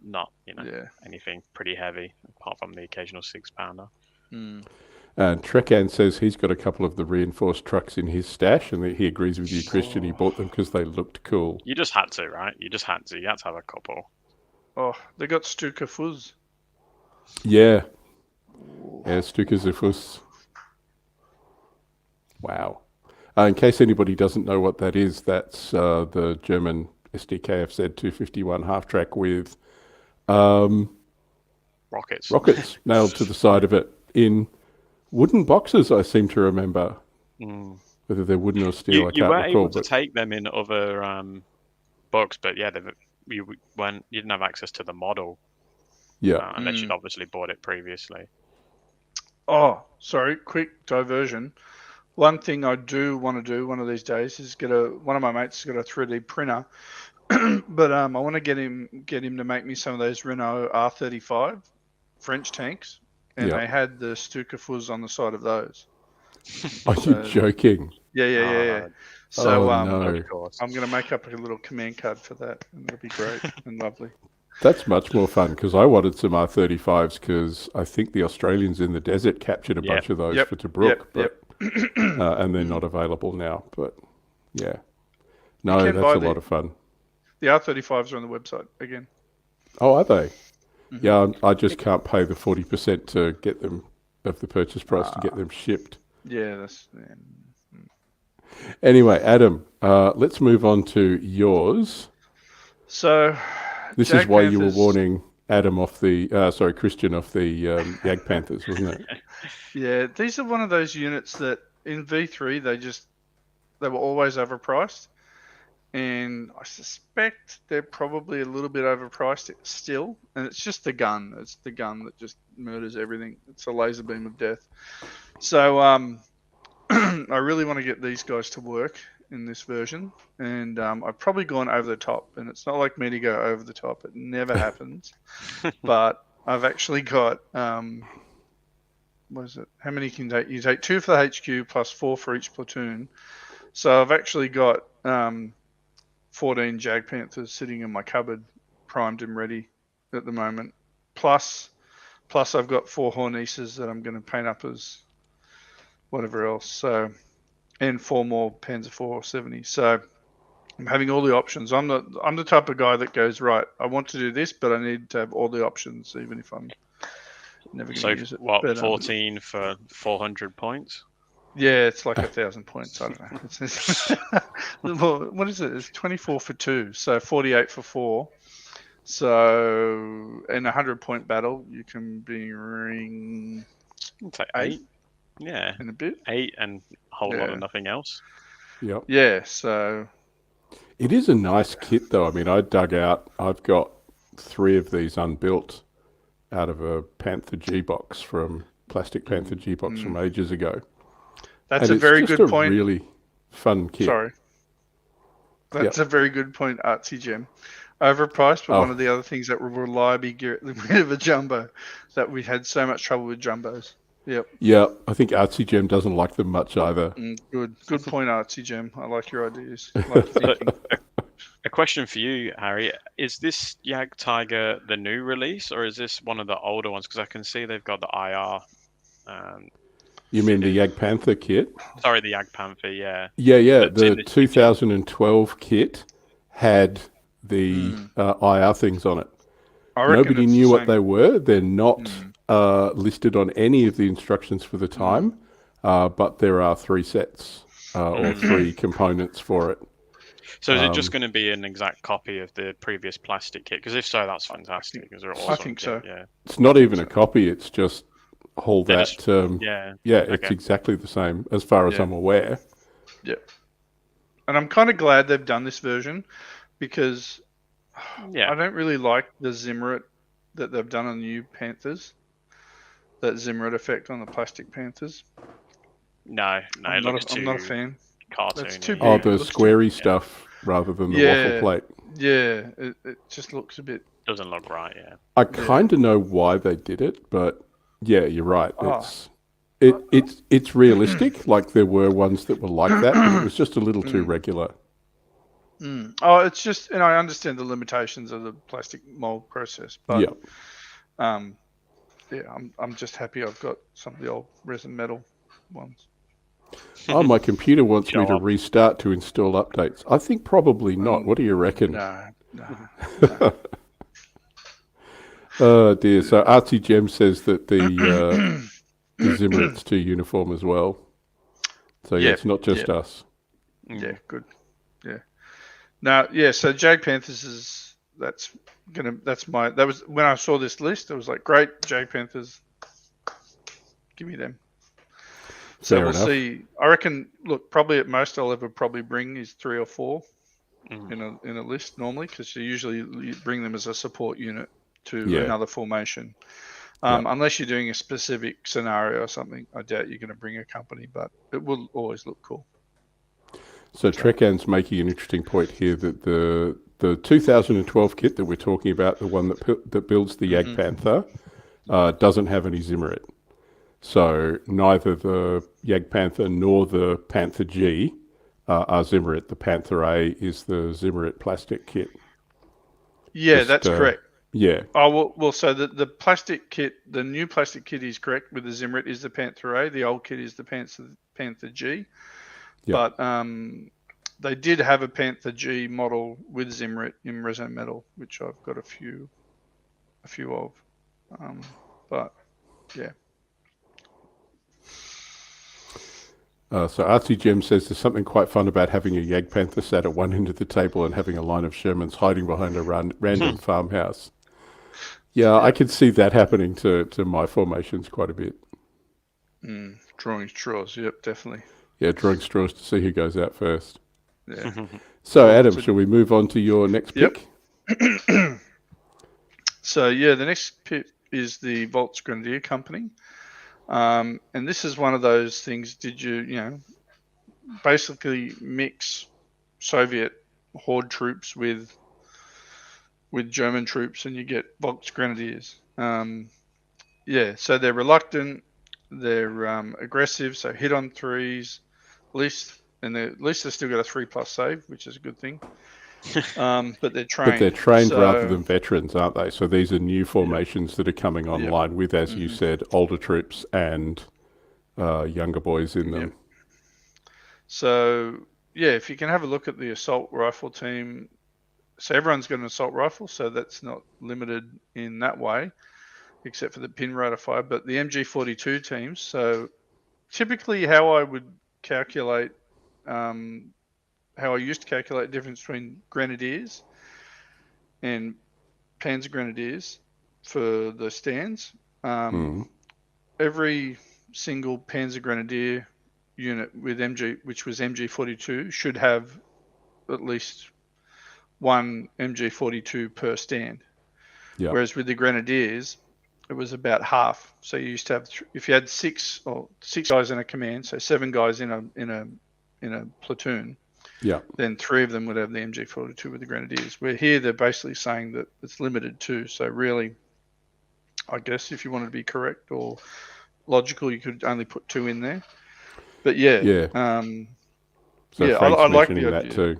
not Yeah. anything pretty heavy apart from the occasional 6-pounder. And Trekan says he's got a couple of the reinforced trucks in his stash, and that he agrees with you, Christian. He bought them because they looked cool. You just had to, right? You had to have a couple. Oh, they got Stuka Fuzz. Yeah. Yeah, Stuka. Wow. In case anybody doesn't know what that is, that's the German SDKFZ 251 half-track with Rockets nailed to the side of it in wooden boxes, I seem to remember. Whether they're wooden or steel, I you can't were recall. able to take them in other books, but yeah, you didn't have access to the model. Yeah. Unless you'd obviously bought it previously. Oh, sorry, quick diversion. One thing I do want to do one of these days is one of my mates has got a 3D printer, but I want to get him to make me some of those Renault R35 French tanks, and Yeah. they had the Stuka Fuzz on the side of those. Are you joking? Yeah. So no. Of course. I'm going to make up a little command card for that, and it'll be great and lovely. That's much more fun because I wanted some R35s because I think the Australians in the desert captured a bunch of those for Tobruk, but and they're not available now. But yeah, no, that's a lot of fun. The R35s are on the website again. Oh, are they? Mm-hmm. Yeah, I just can't pay the 40% to get them of the purchase price to get them shipped. Yeah, that's. Yeah. Anyway, Adam, let's move on to yours. So. This is why you were warning Adam off the, Christian off the Jagdpanthers, wasn't it? Yeah, these are one of those units that in V3 they were always overpriced, and I suspect they're probably a little bit overpriced still. And it's just the gun. It's the gun that just murders everything. It's a laser beam of death. So I really want to get these guys to work in this version, and I've probably gone over the top, and it's not like me to go over the top. It never happens. But I've actually got what is it? How many can you take? You take 2 for the HQ plus 4 for each platoon. So I've actually got 14 Jagdpanthers sitting in my cupboard, primed and ready at the moment. Plus I've got 4 Horneses that I'm going to paint up as whatever else. So, and 4 more Panzer 470. So I'm having all the options. I'm the type of guy that goes, right, I want to do this, but I need to have all the options, even if I'm never going to use it. What, but, 14 for 400 points? Yeah, it's like 1,000 points. I don't know. Well, what is it? It's 24 for 2, so 48 for 4. So in a 100-point battle, you can bring It's like 8 Yeah, in a bit. 8 and a whole lot of nothing else. Yep. Yeah, so It is a nice kit, though. I mean, I've got 3 of these unbuilt out of a Panther G box plastic Panther G box from ages ago. that's And a very it's just good a point. really fun kit. Sorry. That's a very good point, Artsy Gem. Overpriced, but one of the other things that will reliably get rid of a jumbo, that we had so much trouble with jumbos. Yep. Yeah, I think Artsy Gem doesn't like them much either. Good point, Artsy Gem. I like your ideas. I like your thinking. A question for you, Harry. Is this Jagdtiger the new release, or is this one of the older ones? Because I can see they've got the IR. You mean the Jagdpanther kit? Sorry, the Jagdpanther, yeah. Yeah. That's in The the 2012 kit had the IR things on it. I reckon Nobody it's knew the what same. they were. They're not listed on any of the instructions for the time, but there are 3 sets or 3 components for it. So is it just going to be an exact copy of the previous plastic kit? Because if so, that's fantastic. Because they're awesome. I think so. Yeah. It's not even a copy. It's just all They're that. just- yeah, Okay. it's exactly the same as far as I'm aware. Yeah. And I'm kind of glad they've done this version, because Yeah. I don't really like the Zimmerit that they've done on the new Panthers. That Zimmerit effect on the plastic Panthers. No, I'm it looks not a fan. cartoony. That's too Oh, big. the It looks squarey stuff rather than the waffle plate. Yeah, it just looks a bit. Doesn't look right, yeah. I kind of know why they did it, but yeah, you're right. It's realistic. Like there were ones that were like that, but it was just a little too regular. Oh, it's just, and I understand the limitations of the plastic mold process, but Yeah. I'm just happy I've got some of the old resin metal ones. Oh, my computer wants me to Job. restart to install updates. I think probably not. What do you reckon? No. Oh dear. So Artsy Gem says that the Zimmerit's too uniform as well. So yeah, Yeah, it's not just us. Yeah, good. Yeah. Now, yeah. So Jagdpanthers that was when I saw this list. I was like, great, Jagdpanthers. Give me them. So Fair we'll enough. see. I reckon. Look, probably at most I'll ever probably bring is 3 or 4 in a list normally, because you bring them as a support unit to another formation. Unless you're doing a specific scenario or something, I doubt you're going to bring a company, but it will always look cool. So Trekan's making an interesting point here that the 2012 kit that we're talking about, the one that builds the Jagdpanther, doesn't have any Zimmerit. So neither the Jagdpanther nor the Panther G are Zimmerit. The Panther A is the Zimmerit plastic kit. Yeah, that's correct. Yeah. Oh, well, so the plastic kit, the new plastic kit is correct with the Zimmerit is the Panther A. The old kit is the Panther G. Yep. But they did have a Panther G model with Zimmerit in resin metal, which I've got a few of. But yeah. So Artsy Gem says there's something quite fun about having a Jagdpanther sat at one end of the table and having a line of Shermans hiding behind a random farmhouse. Yeah, I could see that happening to my formations quite a bit. Drawing straws, yep, definitely. Yeah, drawing straws to see who goes out first. Yeah. So Adam, shall we move on to your next pick? Yep. So yeah, the next pick is the Volksgrenadier company. And this is one of those things, did you basically mix Soviet horde troops with German troops and you get Volksgrenadiers. So they're reluctant, they're aggressive, so hit on 3s, at least they've still got a 3+ save, which is a good thing. But they're trained. But they're trained rather than veterans, aren't they? So these are new formations that are coming online with, as you said, older troops and younger boys in them. Yep. So, yeah, if you can have a look at the assault rifle team, so everyone's got an assault rifle, so that's not limited in that way, except for the pin ratifier. But the MG42 teams, so typically how I would calculate, how I used to calculate the difference between Grenadiers and Panzer Grenadiers for the stands. Every single Panzer Grenadier unit with which was MG42, should have at least one MG42 per stand. Yep. Whereas with the Grenadiers, it was about half. So you used to have, if you had six guys in a command, so 7 guys in a platoon, then 3 of them would have the MG42 with the Grenadiers. Where here they're basically saying that it's limited to. So really, I guess if you wanted to be correct or logical, you could only put 2 in there. But So I like the that idea too.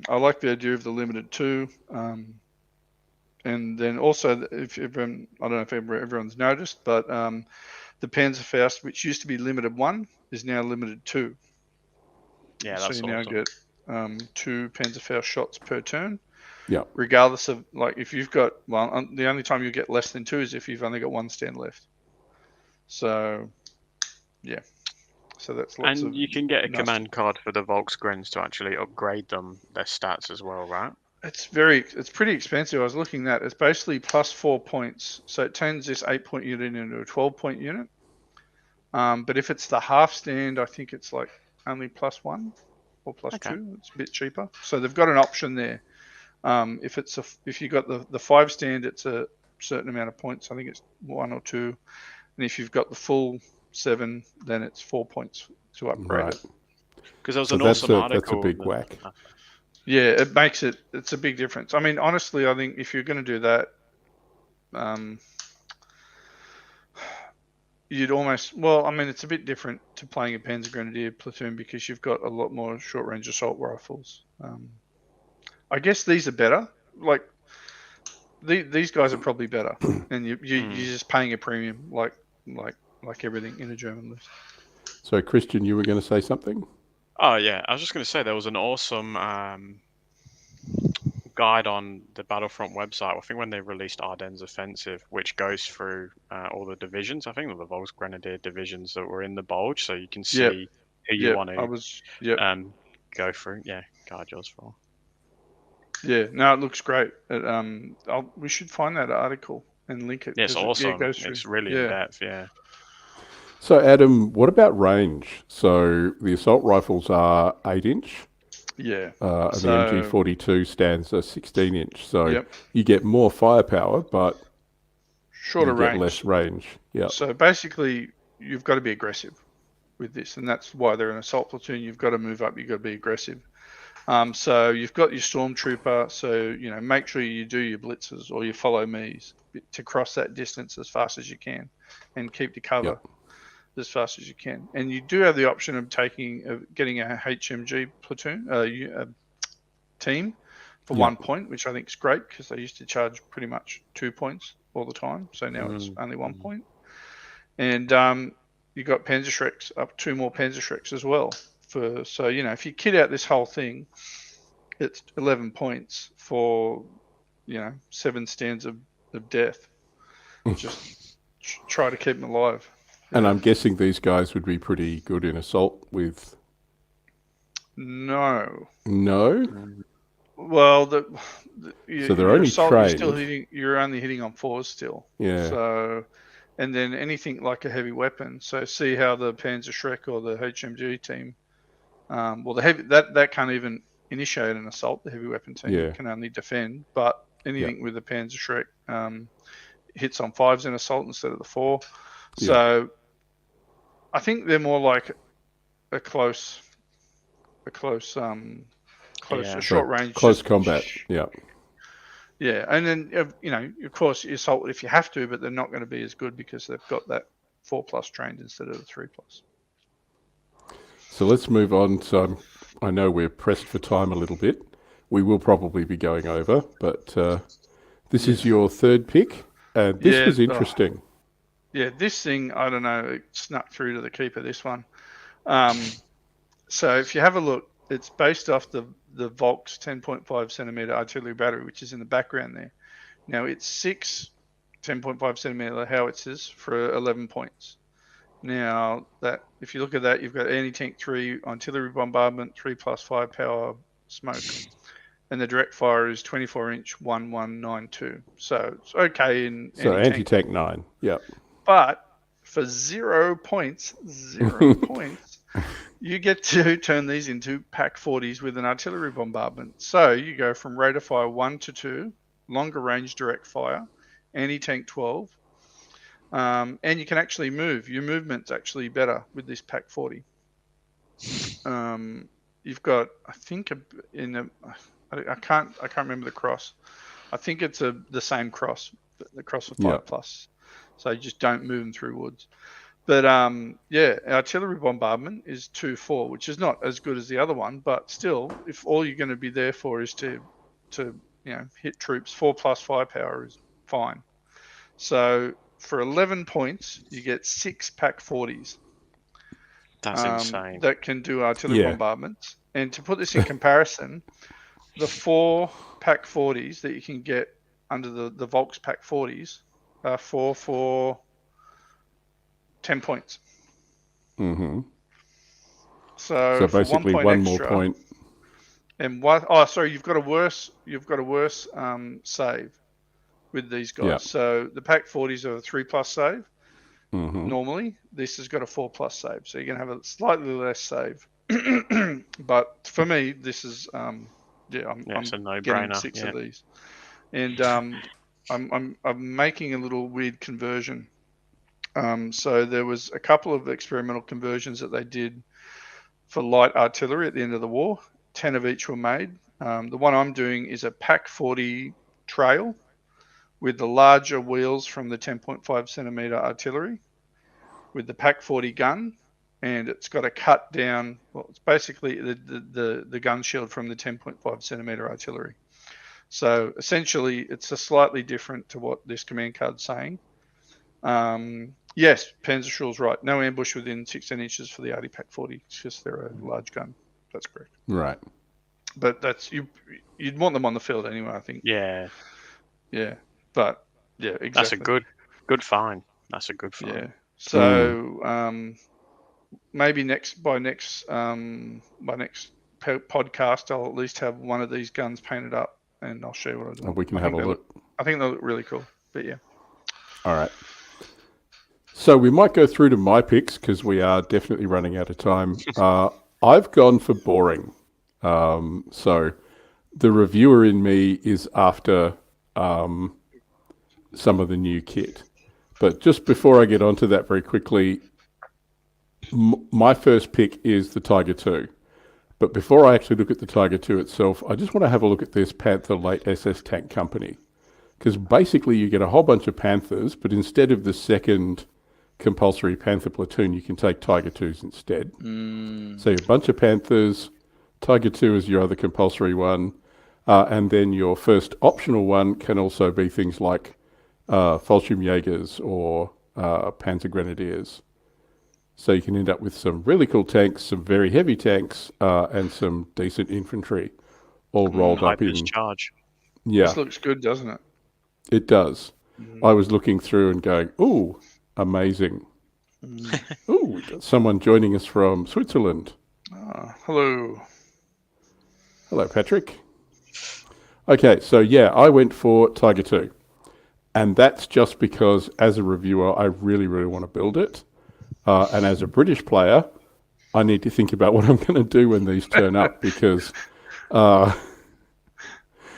I like the idea of the limited 2. And then also, if everyone, I don't know if everyone's noticed, but the Panzerfaust, which used to be limited 1, is now limited 2. Yeah, so that's you now awesome. get 2 Panzerfaust shots per turn. Yeah. Regardless of, like, if you've got, well, the only time you get less than 2 is if you've only got 1 stand left. So, yeah. So that's lots of. And you can get a nice command card for the Volksgrens to actually upgrade their stats as well, right? It's pretty expensive. I was looking at it's basically plus 4 points. So it turns this 8-point unit into a 12-point unit. But if it's the half stand, I think it's like only plus 1 or plus 2. It's a bit cheaper. So they've got an option there. If you got the 5 stand, it's a certain amount of points. I think it's 1 or 2. And if you've got the full 7, then it's 4 points to upgrade it. Because there was an awesome article. That's a big whack. Yeah, it's a big difference. I mean, honestly, I think if you're going to do that, you'd almost, it's a bit different to playing a Panzer Grenadier platoon because you've got a lot more short-range assault rifles. I guess these are better. Like, these guys are probably better, and you're just paying a premium, like everything in a German list. So, Kristian, you were going to say something? Oh, yeah. I was just going to say there was an awesome guide on the Battlefront website, I think when they released Ardennes Offensive, which goes through all the divisions, I think the Volksgrenadier divisions that were in the Bulge, so you can see who you want to go through. Yeah, guide yours for. Yeah, no, it looks great. We should find that article and link it. Yeah, it's awesome. It goes through. It's really in depth, yeah. So, Adam, what about range? So, the assault rifles are 8-inch. Yeah. And the MG42 stands a 16-inch. So, you get more firepower, but shorter range. Less range. Yeah. So, basically, you've got to be aggressive with this. And that's why they're an assault platoon. You've got to move up. You've got to be aggressive. So, you've got your stormtrooper. So, make sure you do your blitzes or your follow me's to cross that distance as fast as you can and keep the cover. As fast as you can, and you do have the option of getting a HMG platoon team for 1 point, which I think is great because they used to charge pretty much 2 points all the time. So now it's only 1 point, and you got Panzerschrecks, up 2 more Panzerschrecks as well. So if you kit out this whole thing, it's 11 points for 7 stands of death. Just try to keep them alive. And I'm guessing these guys would be pretty good in assault with. No. So Well, they're only trained. You're only hitting on 4s still. Yeah. So, and then anything like a heavy weapon. So see how the Panzerschreck or the HMG team. The heavy that can't even initiate an assault. The heavy weapon team can only defend. But anything with the Panzerschreck hits on 5s in assault instead of the 4. So. I think they're more like a close, short range, close combat. Yeah. Yeah, and then of course, you assault if you have to, but they're not going to be as good because they've got that 4+ trained instead of the 3+. So let's move on. So I know we're pressed for time a little bit. We will probably be going over, but this is your third pick, and this was interesting. this thing, I don't know, it snuck through to the keeper, this one. So if you have a look, it's based off the Volks 10.5 centimeter artillery battery, which is in the background there. Now it's 6 10.5 centimeter howitzers for 11 points. Now that if you look at that, you've got anti-tank 3, artillery bombardment 3+ firepower, smoke, and the direct fire is 24-inch 1192. So it's okay in So anti-tank 9. Yep. But for 0 points, you get to turn these into Pack 40s with an artillery bombardment. So you go from rate of fire 1 to 2, longer range direct fire, anti-tank 12, and you can actually move. Your movement's actually better with this Pack 40. You've got, I think, I can't remember the cross. I think it's the same cross, the cross of 5+. So you just don't move them through woods. But artillery bombardment is 2-4, which is not as good as the other one, but still, if all you're going to be there for is to hit troops, 4+ firepower is fine. So for 11 points, you get 6 Pack 40s. That's insane. That can do artillery bombardments. And to put this in comparison, the 4 Pack 40s that you can get under the Volks Pack 40s are 4 for 10 points. Mm-hmm. So basically 1 more point. And you've got a worse save with these guys. Yep. So the Pack 40s are a 3+ save. Mm-hmm. Normally, this has got a 4+ save, so you're going to have a slightly less save. But for me, this is I'm it's a no-brainer. Getting 6 of these, and I'm making a little weird conversion. So there was a couple of experimental conversions that they did for light artillery at the end of the war. 10 of each were made. The one I'm doing is a Pack 40 trail with the larger wheels from the 10.5 centimeter artillery, with the Pack 40 gun, and it's got a cut down. Well, it's basically the gun shield from the 10.5 centimeter artillery. So essentially, it's a slightly different to what this command card's saying. Yes, Panzerschul's right. No ambush within 16 inches for the Arty Pack 40. It's just they're a large gun. That's correct. Right. But you'd want them on the field anyway, I think. Yeah. Yeah. But yeah, exactly. That's a good find. That's a good find. Yeah. So maybe by next podcast, I'll at least have one of these guns painted up, and I'll show you what I do. And we can have a look. I think they look really cool. But yeah. All right. So we might go through to my picks because we are definitely running out of time. I've gone for boring. So the reviewer in me is after some of the new kit. But just before I get onto that very quickly, my first pick is the Tiger 2. But before I actually look at the Tiger 2 itself, I just want to have a look at this Panther Late SS Tank Company. Because basically you get a whole bunch of Panthers, but instead of the second compulsory Panther platoon, you can take Tiger 2s instead. So a bunch of Panthers, Tiger 2 is your other compulsory one, and then your first optional one can also be things like Volksgrenadiers or Panzergrenadiers. So you can end up with some really cool tanks, some very heavy tanks, and some decent infantry all rolled up in. Charge. Yeah. This looks good, doesn't it? It does. I was looking through and going, ooh, amazing. Ooh, we got someone joining us from Switzerland. Hello. Hello, Patrick. Okay, so yeah, I went for Tiger 2. And that's just because as a reviewer, I really, really want to build it. And as a British player, I need to think about what I'm going to do when these turn up because... I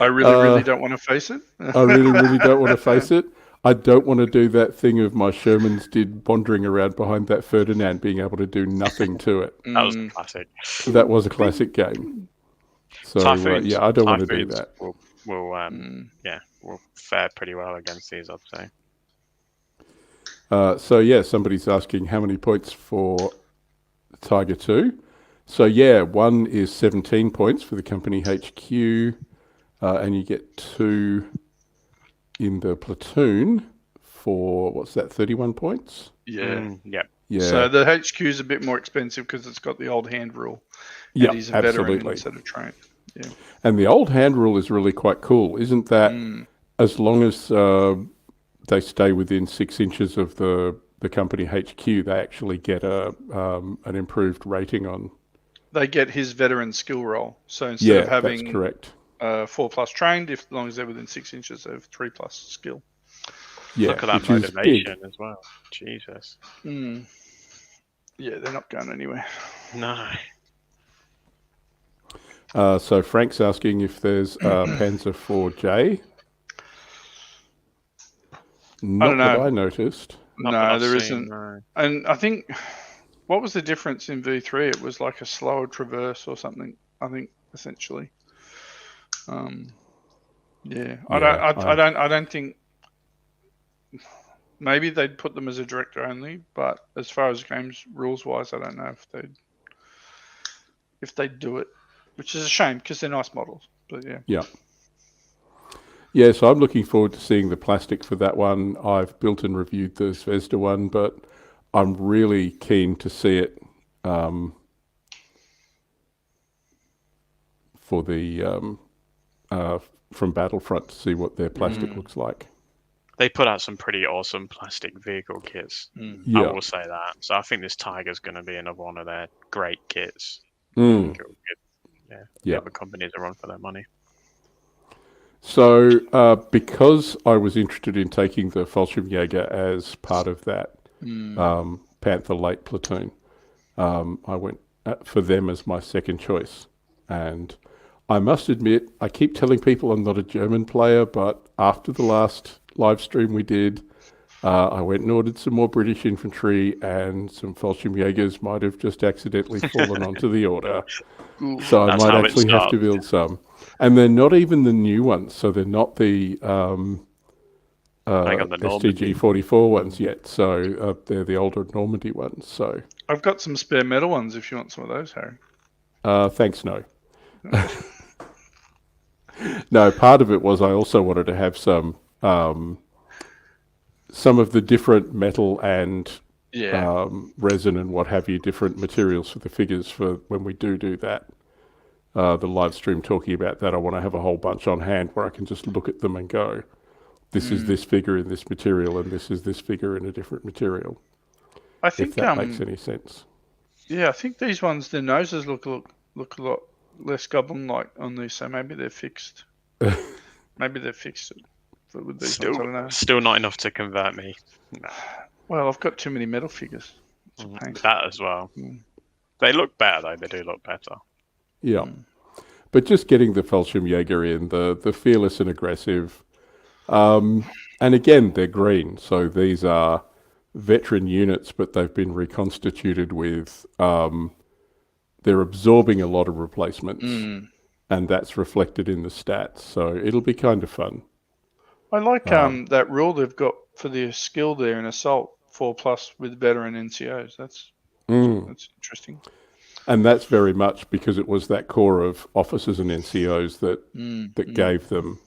really don't want to face it. I really, really don't want to face it. I don't want to do that thing of my Shermans did wandering around behind that Ferdinand being able to do nothing to it. That was a classic. That was a classic game. So, I don't want to do that. We'll fare pretty well against these, I'd So say. somebody's asking how many points for Tiger 2. So, one is 17 points for the company HQ. And you get 2 in the platoon for, what's that, 31 points? Yeah. Yeah. Yeah. So the HQ is a bit more expensive because it's got the old hand rule. Yeah, And he's a veteran absolutely. instead of trained. Yeah. And the old hand rule is really quite cool, isn't that? As long as they stay within 6 inches of the company HQ, they actually get an improved rating on. They get his veteran skill roll. So instead of having that's correct. 4+ trained, as long as they're within 6 inches of 3+ skill. Yeah, Look at that which is motivation big. as well. Jesus. Yeah, they're not going anywhere. No. So Frank's asking if there's Panzer 4J. Not I don't know. that I noticed. Not that No, I've there seen, isn't. no. And I think, what was the difference in V3? It was like a slower traverse or something, I think, essentially. Yeah. I don't think, maybe they'd put them as a director only, but as far as games rules wise, I don't know if they'd do it, which is a shame because they're nice models. But yeah. Yeah. Yeah, so I'm looking forward to seeing the plastic for that one. I've built and reviewed the Zvezda one, but I'm really keen to see it for the from Battlefront to see what their plastic looks like. They put out some pretty awesome plastic vehicle kits. Yeah. I will say that. So I think this Tiger's going to be another one of their great kits. Mm. Yeah. The companies are on for their money. So because I was interested in taking the Fallschirmjäger as part of that Panther late platoon, I went for them as my second choice. And I must admit, I keep telling people I'm not a German player, but after the last live stream we did, I went and ordered some more British infantry, and some Fallschirmjägers might have just accidentally fallen onto the order. So I might actually have to build some. And they're not even the new ones, so they're not the STG 44 ones yet. So they're the older Normandy ones. So I've got some spare metal ones if you want some of those, Harry. Thanks, no. No, part of it was I also wanted to have some of the different metal and resin and what have you, different materials for the figures for when we do that. The live stream talking about that, I want to have a whole bunch on hand where I can just look at them and go, this is this figure in this material and this is this figure in a different material. I think if that makes any sense. Yeah, I think these ones, their noses look a lot less goblin-like on these, so maybe they're fixed. Maybe they're fixed with these ones, I don't know. Still not enough to convert me. No. Well, I've got too many metal figures. That as well. They look better, though. They do look better. Yeah. But just getting the Fallschirmjäger in, the fearless and aggressive. And again, they're green. So these are veteran units, but they've been reconstituted with... they're absorbing a lot of replacements. And that's reflected in the stats. So it'll be kind of fun. I like that rule they've got for the skill there in Assault 4+ with veteran NCOs. That's interesting. And that's very much because it was that core of officers and NCOs that gave them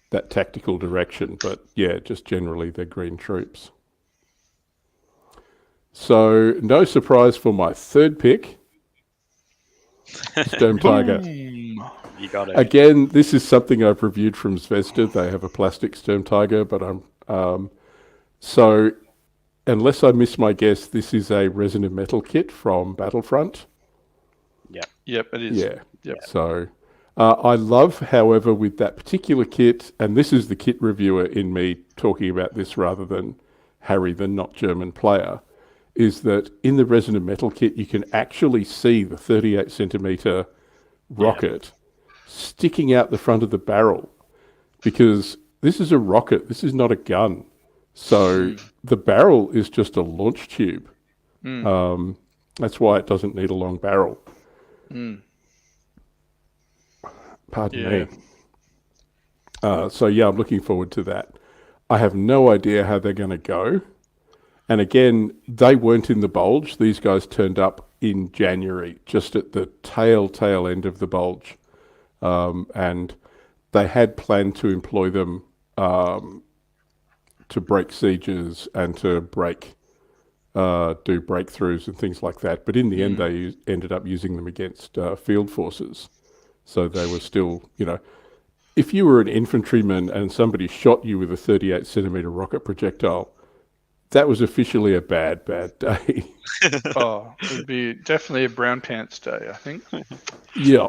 that tactical direction. But yeah, just generally they're green troops. So no surprise for my third pick, Stone Tiger. You got it. Again, this is something I've reviewed from Zvezda. They have a plastic Stone Tiger, but so unless I miss my guess, this is a resin and metal kit from Battlefront. Yep, it is. Yeah. Yep. So I love, however, with that particular kit, and this is the kit reviewer in me talking about this rather than Harry, the not German player, is that in the resin and metal kit, you can actually see the 38 centimeter rocket sticking out the front of the barrel, because this is a rocket. This is not a gun. So the barrel is just a launch tube. That's why it doesn't need a long barrel. Pardon me. So yeah, I'm looking forward to that. I have no idea how they're going to go. And again, they weren't in the Bulge. These guys turned up in January, just at the tail end of the Bulge. And they had planned to employ them break sieges and to do breakthroughs and things like that. But in the end, they ended up using them against field forces. So they were still, if you were an infantryman and somebody shot you with a 38 centimeter rocket projectile, that was officially a bad day. Oh, it would be definitely a brown pants day, I think. Yeah.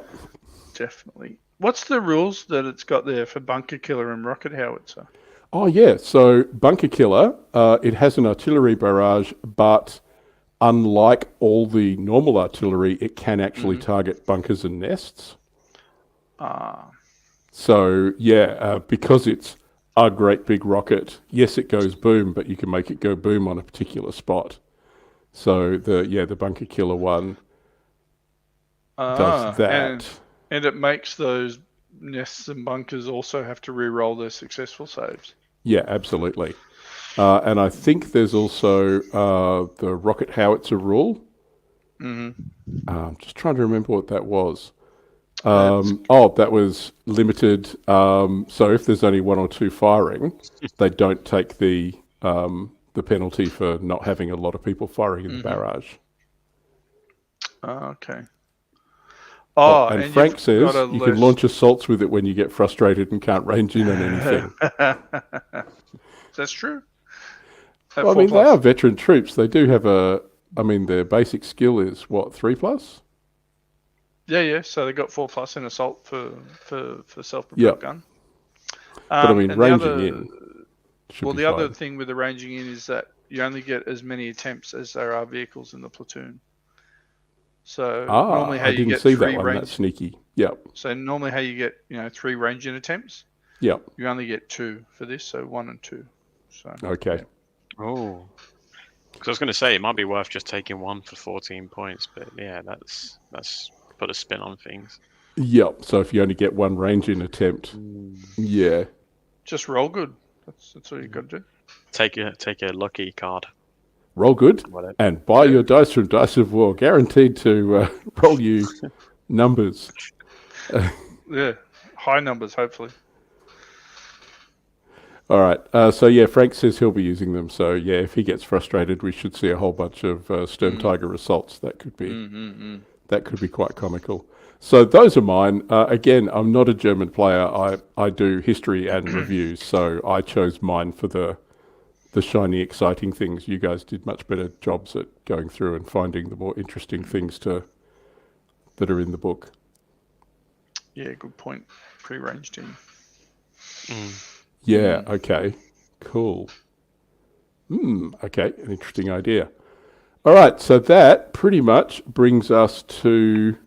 Definitely. What's the rules that it's got there for bunker killer and rocket howitzer? Oh, yeah. So bunker killer, it has an artillery barrage, but unlike all the normal artillery, it can actually target bunkers and nests. So, because it's a great big rocket, yes, it goes boom, but you can make it go boom on a particular spot. So, the bunker killer one does that. And it makes those nests and bunkers also have to re-roll their successful saves. Yeah, absolutely. And I think there's also the rocket howitzer rule. I'm just trying to remember what that was. That was limited. So if there's only one or two firing, they don't take the penalty for not having a lot of people firing in the barrage. Okay. And Frank says you can launch assaults with it when you get frustrated and can't range in on anything. That's true. Well, I mean, they are veteran troops. They do have their basic skill is what, 3+? Yeah. So they got 4+ in assault for self-propelled gun. But I mean, ranging in. The other thing with the ranging in is that you only get as many attempts as there are vehicles in the platoon. So normally how you get 3 that one. That's sneaky. Yep. So normally how you get 3 range in attempts. Yep. You only get 2 for this, so 1 and 2. So okay. Yeah. Oh. Because I was going to say it might be worth just taking 1 for 14 points, but yeah, that's put a spin on things. Yep. So if you only get 1 range in attempt, yeah. Just roll good. That's all you got to do. Take a lucky card. Roll good and buy your dice from Dice of War, guaranteed to roll you numbers. High numbers, hopefully. All right. Frank says he'll be using them. So, if he gets frustrated, we should see a whole bunch of Stern Tiger assaults. That could be that could be quite comical. So those are mine. Again, I'm not a German player. I do history and reviews, so I chose mine for the shiny, exciting things. You guys did much better jobs at going through and finding the more interesting things that are in the book. Yeah, good point. Pre-ranged in. Yeah, okay. Cool. Okay, an interesting idea. All right, so that pretty much brings us to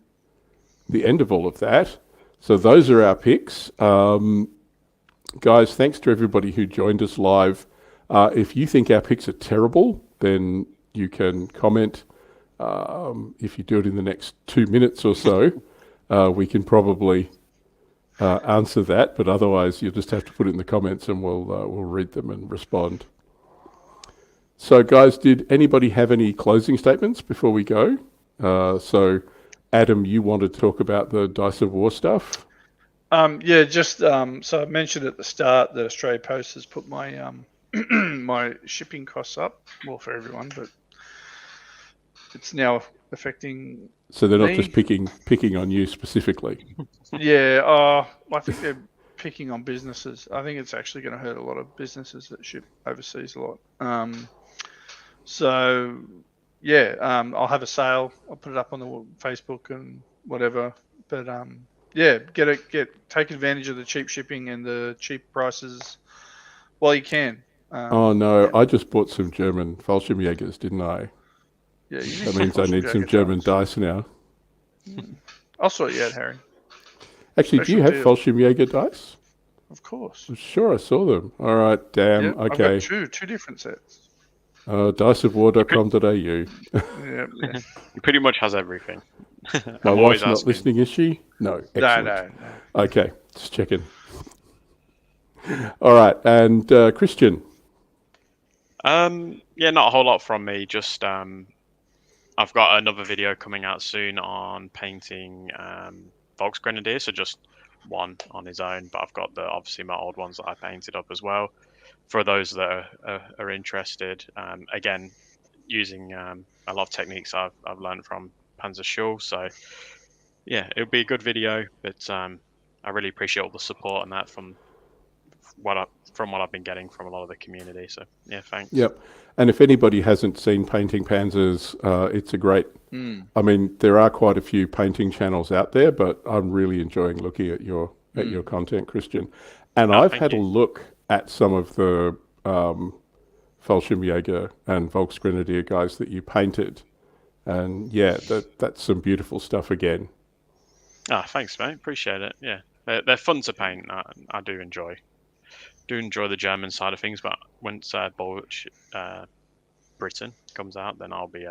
the end of all of that. So those are our picks. Guys, thanks to everybody who joined us live. If you think our picks are terrible, then you can comment. If you do it in the next 2 minutes or so, we can probably answer that. But otherwise, you'll just have to put it in the comments and we'll read them and respond. So, guys, did anybody have any closing statements before we go? So, Adam, you wanted to talk about the Dice of War stuff? So I mentioned at the start that Australia Post has put my my shipping costs up, well, for everyone, but it's now affecting. So they're not just picking on you specifically. Yeah, I think they're picking on businesses. I think it's actually going to hurt a lot of businesses that ship overseas a lot. I'll have a sale. I'll put it up on the Facebook and whatever. But take advantage of the cheap shipping and the cheap prices while you can. I just bought some German Fallschirmjägers, didn't I? Yeah, that means I need some German dice now. I'll sort you out, Harry. Actually, do you have Fallschirmjäger dice? Of course. I'm sure I saw them. All right, damn. Yep, okay. I've got two different sets. Diceofwar.com.au. Yeah. He pretty much has everything. My wife's not listening, is she? No. Excellent. No. Okay, just checking. All right, and Kristian. Not a whole lot from me. Just I've got another video coming out soon on painting Volksgrenadier, so just one on his own. But I've got obviously my old ones that I painted up as well. for those that are interested, again, using a lot of techniques I've learned from Panzer Schul. So yeah, it would be a good video, but I really appreciate all the support and that from what I've been getting from a lot of the community. So yeah, thanks. Yep. And if anybody hasn't seen Painting Panzers, it's a great. I mean, there are quite a few painting channels out there, but I'm really enjoying looking at your content, Kristian. And I've had a look at some of the Fallschirmjäger and Volksgrenadier guys that you painted, and yeah, that's some beautiful stuff again. Thanks, mate. Appreciate it. Yeah, they're fun to paint. I do enjoy the German side of things, but once Bulge Britain comes out, then I'll be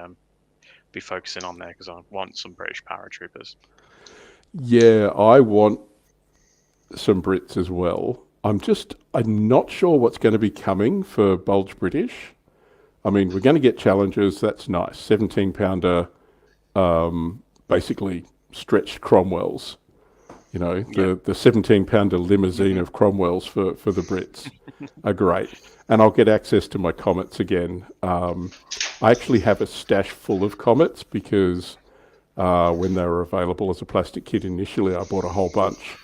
focusing on there because I want some British paratroopers. Yeah, I want some Brits as well. I'm not sure what's going to be coming for Bulge British. I mean, we're going to get Challengers. That's nice. 17-pounder, basically stretched Cromwells. You know, the 17-pounder limousine of Cromwells for the Brits are great. And I'll get access to my Comets again. I actually have a stash full of Comets because when they were available as a plastic kit initially, I bought a whole bunch.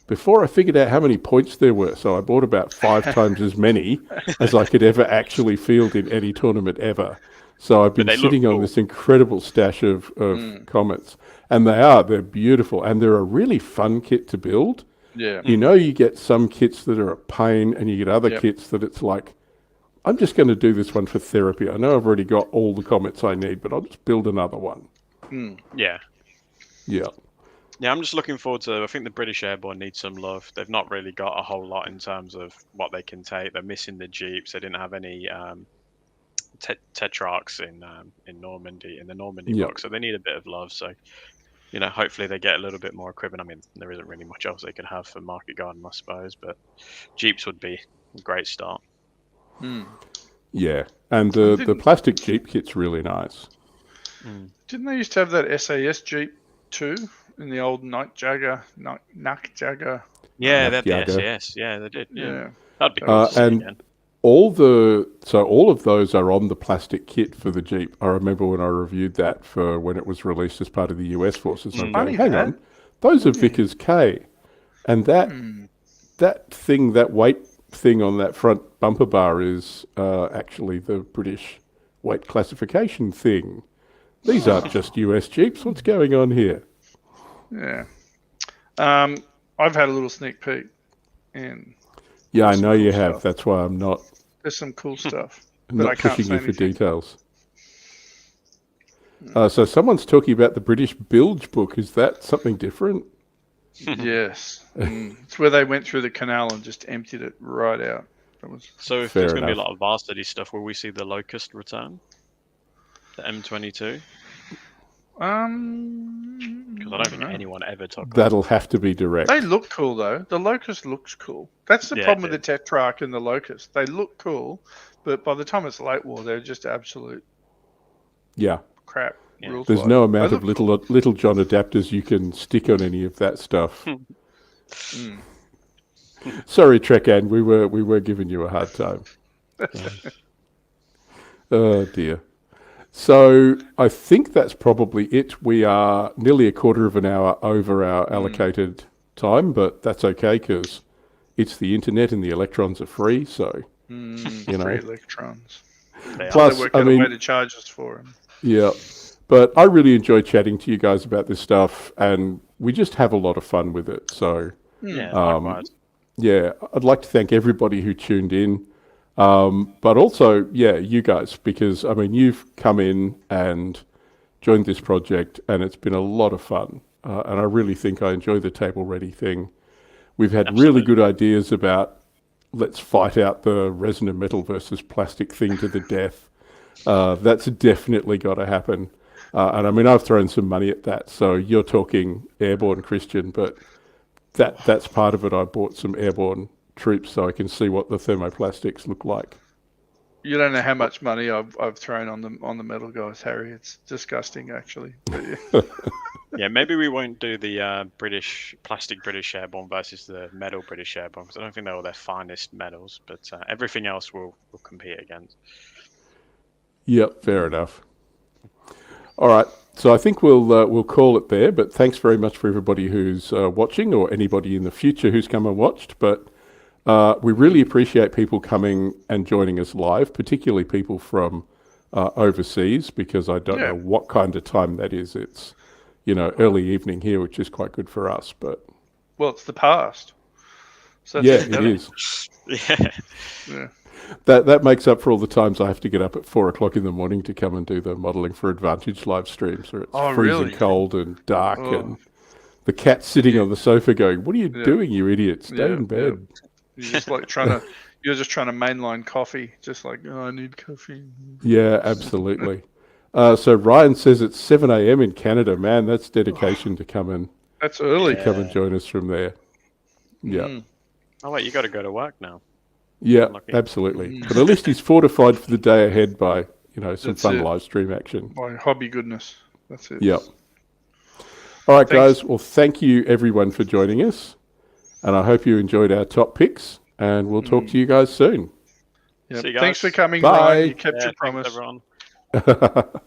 Before I figured out how many points there were, so I bought about 5 times as many as I could ever actually field in any tournament ever. So I've been sitting on this incredible stash of Comets. And they're beautiful, and they're a really fun kit to build. Yeah. You know, you get some kits that are a pain, and you get other kits that it's like, I'm just going to do this one for therapy. I know I've already got all the Comets I need, but I'll just build another one. Yeah. Yeah. Yeah, I'm just looking forward to. I think the British Airborne need some love. They've not really got a whole lot in terms of what they can take. They're missing the Jeeps. They didn't have any Tetrarchs in Normandy, in the Normandy box, so they need a bit of love. So, you know, hopefully they get a little bit more equipment. I mean, there isn't really much else they could have for Market Garden, I suppose, but Jeeps would be a great start. Yeah, and the plastic Jeep kit's really nice. Didn't they used to have that SAS Jeep too in the old Night Jagger, Nack Jagger? Yeah, they had the SAS. Yeah, they did. Yeah. That'd be cool to see again. All of those are on the plastic kit for the Jeep. I remember when I reviewed that for when it was released as part of the US forces. I'm going, hang on, those are Vickers K, and that thing, that weight thing on that front bumper bar is actually the British weight classification thing. These aren't just US Jeeps. What's going on here? Yeah. I've had a little sneak peek, and yeah, I know you have. That's why I'm not. There's some cool stuff. I'm not pushing you for details. So someone's talking about the British Bilge book. Is that something different? Yes. It's where they went through the canal and just emptied it right out. So if there's going to be a lot of varsity stuff, will we see the Locust return? The M22? Because I don't think anyone ever took that. That'll have to be direct. They look cool though. The Locust looks cool. That's the problem with the Tetrarch and the Locust. They look cool, but by the time it's late war, they're just absolute crap. Yeah. There's no amount of little John adapters you can stick on any of that stuff. Sorry, Trekan, we were giving you a hard time. Oh dear. So I think that's probably it. We are nearly a quarter of an hour over our allocated time, but that's okay because it's the internet and the electrons are free. So you know, free electrons. Plus, they work out a way to charge us for them. Yeah, but I really enjoy chatting to you guys about this stuff, and we just have a lot of fun with it. So yeah, I'd like to thank everybody who tuned in. But also, you guys, because, I mean, you've come in and joined this project, and it's been a lot of fun. And I really think I enjoy the table ready thing. We've had really good ideas about let's fight out the resin and metal versus plastic thing to the death. That's definitely got to happen. And I mean, I've thrown some money at that. So you're talking airborne, Kristian, but that's part of it. I bought some airborne troops so I can see what the thermoplastics look like. You don't know how much money I've thrown on the metal guys, Harry. It's disgusting, actually. Yeah, maybe we won't do the plastic British Airborne versus the metal British Airborne, because I don't think they're all their finest medals, but everything else we'll compete against. Yep, fair enough. All right, so I think we'll call it there. But thanks very much for everybody who's watching, or anybody in the future who's come and watched. But we really appreciate people coming and joining us live, particularly people from overseas, because I don't know what kind of time that is. It's early evening here, which is quite good for us. But well, it's the past. So it is. Yeah. That makes up for all the times I have to get up at 4 o'clock in the morning to come and do the modelling for Advantage live streams, where it's freezing cold and dark, and the cat's sitting on the sofa going, "What are you doing, you idiot? Stay in bed." You're just like you're just trying to mainline coffee, just like, I need coffee. Yeah, absolutely. So Ryan says it's 7 a.m. in Canada. Man, that's dedication to come and that's early. Come and join us from there. Yeah. Oh wait, you got to go to work now. Yeah, absolutely. But at least he's fortified for the day ahead by, some That's fun it. live stream action. My hobby goodness. That's it. Yep. All right, guys. Well, thank you everyone for joining us. And I hope you enjoyed our top picks. And we'll talk to you guys soon. Yep. See you guys. Thanks for coming, Bye. Ryan. You kept your Thanks, promise. everyone.